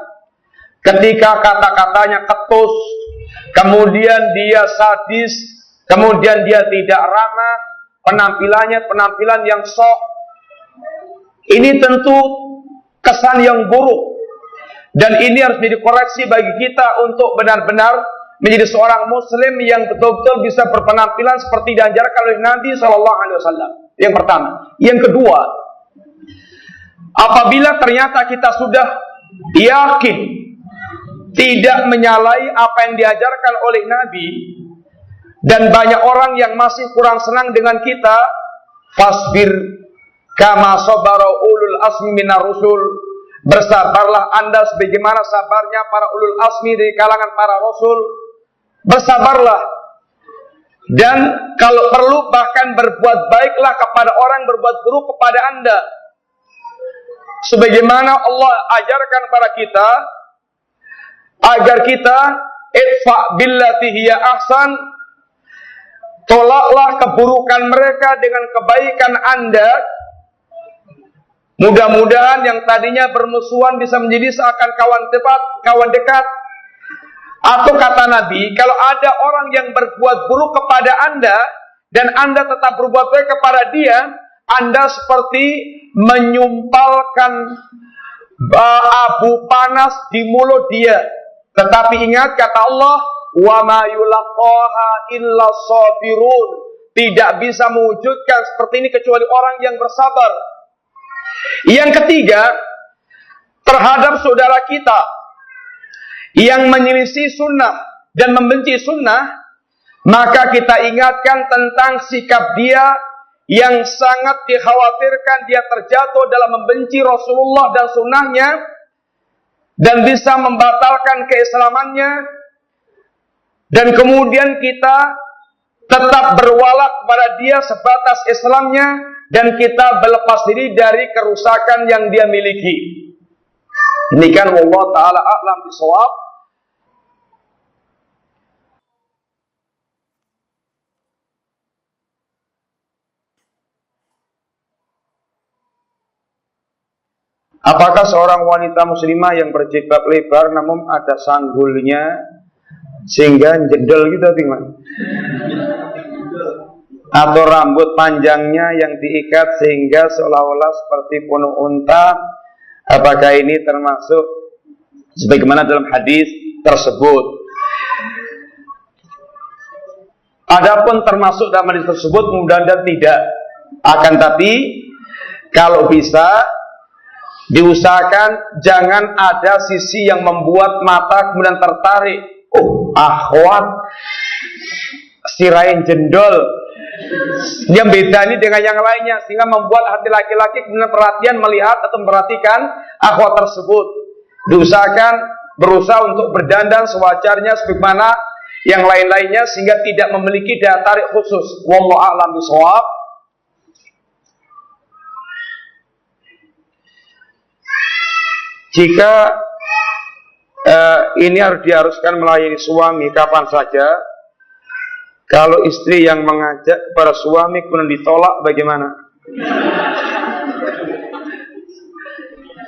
Ketika kata-katanya ketus, kemudian dia sadis, kemudian dia tidak ramah, penampilannya penampilan yang sok, ini tentu kesan yang buruk. Dan ini harus menjadi koreksi bagi kita untuk benar-benar menjadi seorang muslim yang betul-betul bisa berpenampilan seperti diajarkan oleh Nabi SAW. Yang pertama. Yang kedua, apabila ternyata kita sudah yakin tidak menyalahi apa yang diajarkan oleh Nabi, dan banyak orang yang masih kurang senang dengan kita, fasbir kama sabara ulul asmi minar rusul, bersabarlah Anda sebagaimana sabarnya para ulul asmi dari kalangan para rasul. Bersabarlah, dan kalau perlu bahkan berbuat baiklah kepada orang berbuat buruk kepada Anda, sebagaimana Allah ajarkan kepada kita agar kita idfa billati hiya ahsan, tolaklah keburukan mereka dengan kebaikan Anda. Mudah-mudahan yang tadinya bermusuhan bisa menjadi seakan kawan dekat. Atau kata Nabi, kalau ada orang yang berbuat buruk kepada Anda dan Anda tetap berbuat baik kepada dia, Anda seperti menyumpalkan abu panas di mulut dia. Tetapi ingat kata Allah, wa ma yulaqaha illa sabirun, tidak bisa mewujudkan seperti ini kecuali orang yang bersabar. Yang ketiga, terhadap saudara kita yang menyelisih sunnah dan membenci sunnah, maka kita ingatkan tentang sikap dia yang sangat dikhawatirkan dia terjatuh dalam membenci Rasulullah dan sunnahnya dan bisa membatalkan keislamannya, dan kemudian kita tetap berwala kepada dia sebatas Islamnya, dan kita berlepas diri dari kerusakan yang dia miliki. Demikian, wallahu taala a'lam bishawab. Apakah seorang wanita muslimah yang berjilbab lebar namun ada sanggulnya sehingga jedel gitu, atau rambut panjangnya yang diikat sehingga seolah-olah seperti punuk unta, apakah ini termasuk sebagaimana dalam hadis tersebut? Adapun termasuk dalam hadis tersebut mudah-mudahan tidak. Akan tapi kalau bisa diusahakan jangan ada sisi yang membuat mata kemudian tertarik. Oh, akhwat sirain jendol, yang beda ini dengan yang lainnya, sehingga membuat hati laki-laki kemudian perhatian melihat atau memperhatikan akhwat tersebut. Diusahakan berusaha untuk berdandan sewajarnya sebagaimana yang lain-lainnya sehingga tidak memiliki daya tarik khusus. Wallahu a'lam bishawab. Jika ini harus diharuskan melayani suami kapan saja, kalau istri yang mengajak kepada suami kemudian ditolak, bagaimana?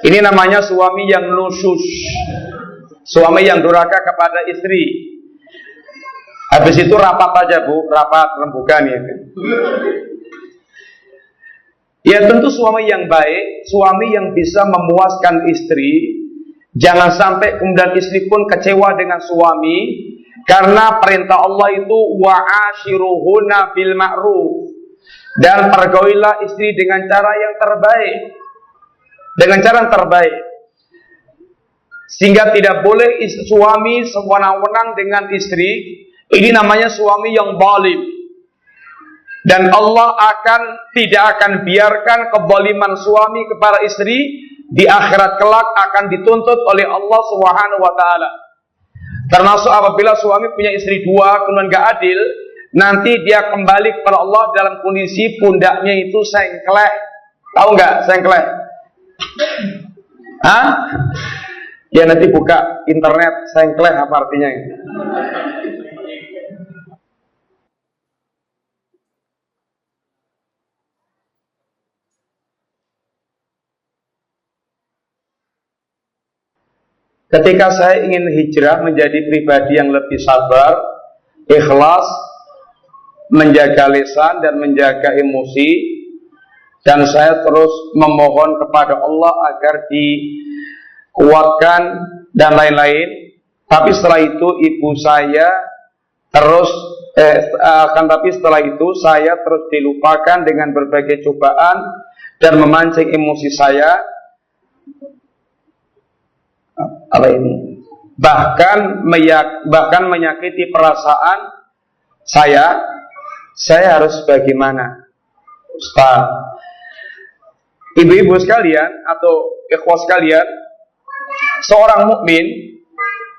Ini namanya suami yang nusyus. Suami yang durhaka kepada istri. Habis itu rapat aja bu, rapat rembukan ya. Ya tentu suami yang baik, suami yang bisa memuaskan istri. Jangan sampai kemudian istri pun kecewa dengan suami, karena perintah Allah itu wa'ashiruhunna bil ma'ruf, dan pergaulilah istri dengan cara yang terbaik, dengan cara yang terbaik. Sehingga tidak boleh suami sewenang-wenang dengan istri. Ini namanya suami yang zalim. Dan Allah tidak akan biarkan kezaliman suami kepada istri. Di akhirat kelak akan dituntut oleh Allah Subhanahu wa taala. Termasuk apabila suami punya istri dua kemudian gak adil, nanti dia kembali kepada Allah dalam kondisi pundaknya itu sengklek. Tahu nggak sengklek? Hah? Ya nanti buka internet, sengklek apa artinya? Ketika saya ingin hijrah menjadi pribadi yang lebih sabar, ikhlas, menjaga lisan dan menjaga emosi, dan saya terus memohon kepada Allah agar dikuatkan dan lain-lain. Tapi setelah itu ibu saya terus setelah itu saya terus dilupakan dengan berbagai cobaan dan memancing emosi saya. Apa ini? Bahkan menyakiti perasaan saya harus bagaimana? Ustaz, ibu-ibu sekalian atau ikhwah sekalian, seorang mukmin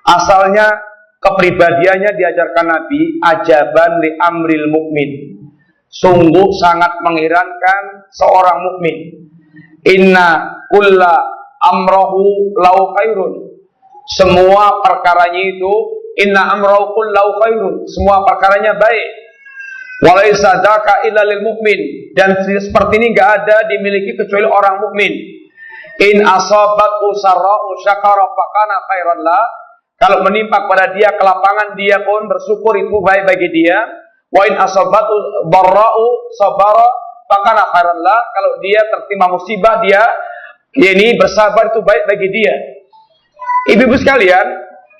asalnya kepribadiannya diajarkan Nabi ajaban li amril mukmin. Sungguh sangat mengherankan seorang mukmin. Inna kulla amrahu lau khairun. Semua perkaranya itu inna amrahu kullau khairun. Semua perkaranya baik. Walaysa dzaka illa lil mu'min. Dan seperti ini enggak ada dimiliki kecuali orang mukmin. In asabatu sarra'u syakara fakana khairan la. Kalau menimpa pada dia kelapangan, dia pun bersyukur, itu baik bagi dia. Wa in asabatu dharra'u sabara fakana khairan la. Kalau dia tertimpa musibah, dia ini bersabar, itu baik bagi dia. Ibu-ibu sekalian,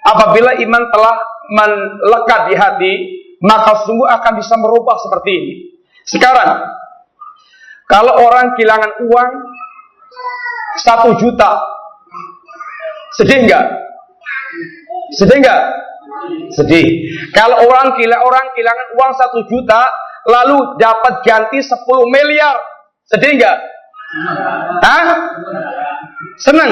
apabila iman telah melekat di hati, maka sungguh akan bisa merubah seperti ini. Sekarang, kalau orang kehilangan uang 1 juta, sedih enggak? Sedih enggak? Sedih. Kalau orang kehilangan uang 1 juta, lalu dapat ganti 10 miliar, sedih enggak? Hah? Senang?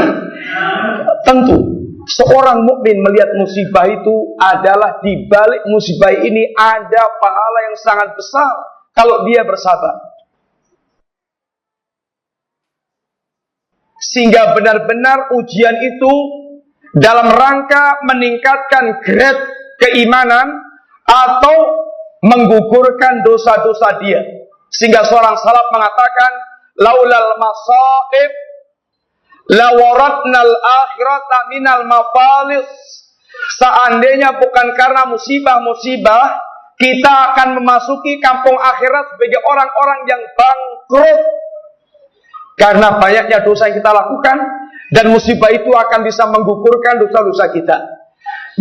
Tentu. Seorang mukmin melihat musibah itu adalah di balik musibah ini ada pahala yang sangat besar kalau dia bersabar. Sehingga benar-benar ujian itu dalam rangka meningkatkan grade keimanan atau menggugurkan dosa-dosa dia. Sehingga seorang salaf mengatakan, laulal masaib lawaratnal akhirata minal mafalis. Seandainya bukan karena musibah-musibah, kita akan memasuki kampung akhirat sebagai orang-orang yang bangkrut. Karena banyaknya dosa yang kita lakukan, dan musibah itu akan bisa menggugurkan dosa-dosa kita.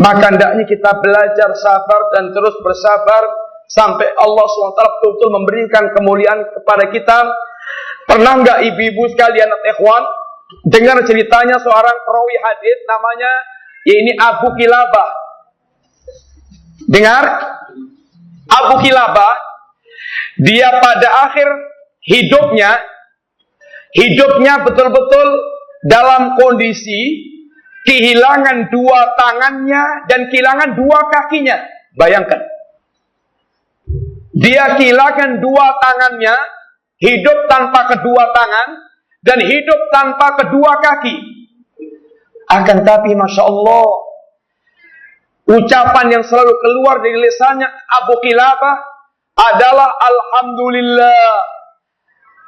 Maka hendaknya kita belajar sabar dan terus bersabar sampai Allah SWT betul-betul memberikan kemuliaan kepada kita. Pernah enggak ibu-ibu sekalian atau ikhwan dengar ceritanya seorang perawi hadis namanya ini Abu Kilabah? Dengar? Abu Kilabah, dia pada akhir hidupnya betul-betul dalam kondisi kehilangan 2 tangannya dan kehilangan 2 kakinya. Bayangkan, dia kehilangan 2 tangannya, hidup tanpa kedua tangan, dan hidup tanpa kedua kaki. Akan tapi Masya Allah, ucapan yang selalu keluar dari lisannya Abu Kilabah adalah Alhamdulillah.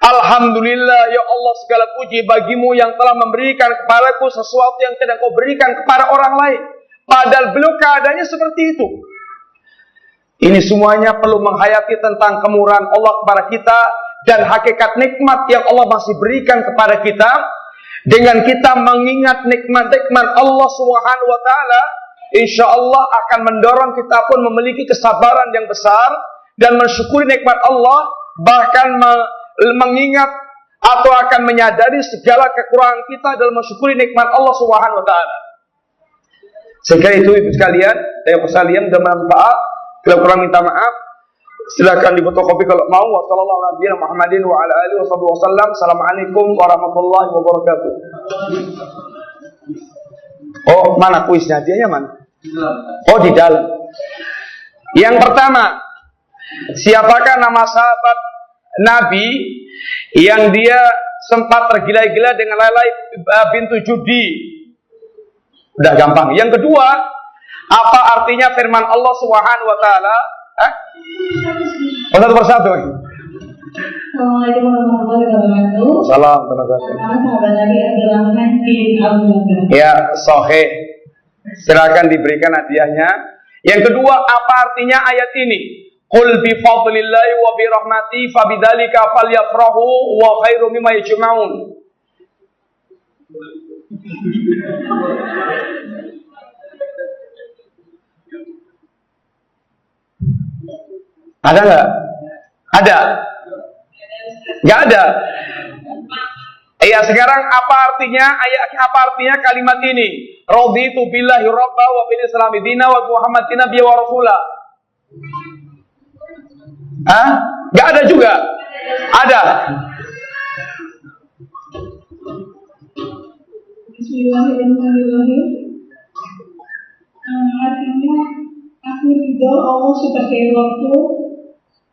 Alhamdulillah ya Allah, segala puji bagimu yang telah memberikan kepadaku sesuatu yang tidak kau berikan kepada orang lain. Padahal beliau keadaannya seperti itu. Ini semuanya perlu menghayati tentang kemurahan Allah kepada kita dan hakikat nikmat yang Allah masih berikan kepada kita. Dengan kita mengingat nikmat-nikmat Allah Subhanahu wa taala, insya Allah akan mendorong kita pun memiliki kesabaran yang besar dan mensyukuri nikmat Allah, bahkan mengingat atau akan menyadari segala kekurangan kita dalam mensyukuri nikmat Allah Subhanahu wa taala. Sehingga itu ibu sekalian, saya sekalian bermanfaat. Kalau kurang minta maaf, silakan difotokopi kalau mau. Wassalamualaikum Muhammadin wa ala alihi wasallam. Assalamualaikum warahmatullahi wabarakatuh. Oh, mana kuisnya? Dia mana? Oh, di dalam. Yang pertama, siapakah nama sahabat Nabi yang dia sempat tergila-gila dengan Laila bintu Judi? Udah gampang. Yang kedua, apa artinya firman Allah Subhanahu wa taala? Satu persatu. Assalamualaikum warahmatullahi wabarakatuh. Salam warahmatullahi Sahabat Nabi Abdurrahman bin Abu Bakar. Ya, sahih. Silakan diberikan hadiahnya. Yang kedua, apa artinya ayat ini? Qul bi fadlillahi wa bi rahmati fabidzalika falyafrahu wa khairu mimma yajma'un. Ada nggak? Ada? Nggak ada. Ya, sekarang apa artinya apa artinya kalimat ini? Raditu billahi rabba wa bil islami dina wa Muhammadin nabiyya wa rasula. Hah? Nggak ada juga? Ada. Bismillahirrahmanirrahim. Artinya aku ridho Allah sebagai Rabbku,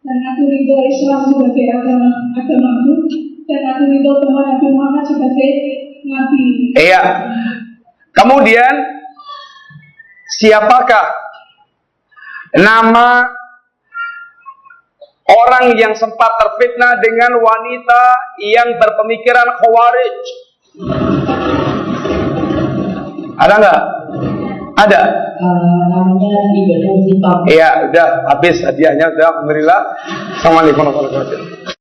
dan aku ridho Islam sebagai agamaku, dan aku ridho Nabi Muhammad sebagai Nabi. Iya. Kemudian siapakah nama orang yang sempat terfitnah dengan wanita yang berpemikiran Khawarij? Ada nggak? Ada. Namanya Ibu Sita. Iya, udah habis hadiahnya, udah. Alhamdulillah. Assalamualaikum warahmatullahi wabarakatuh.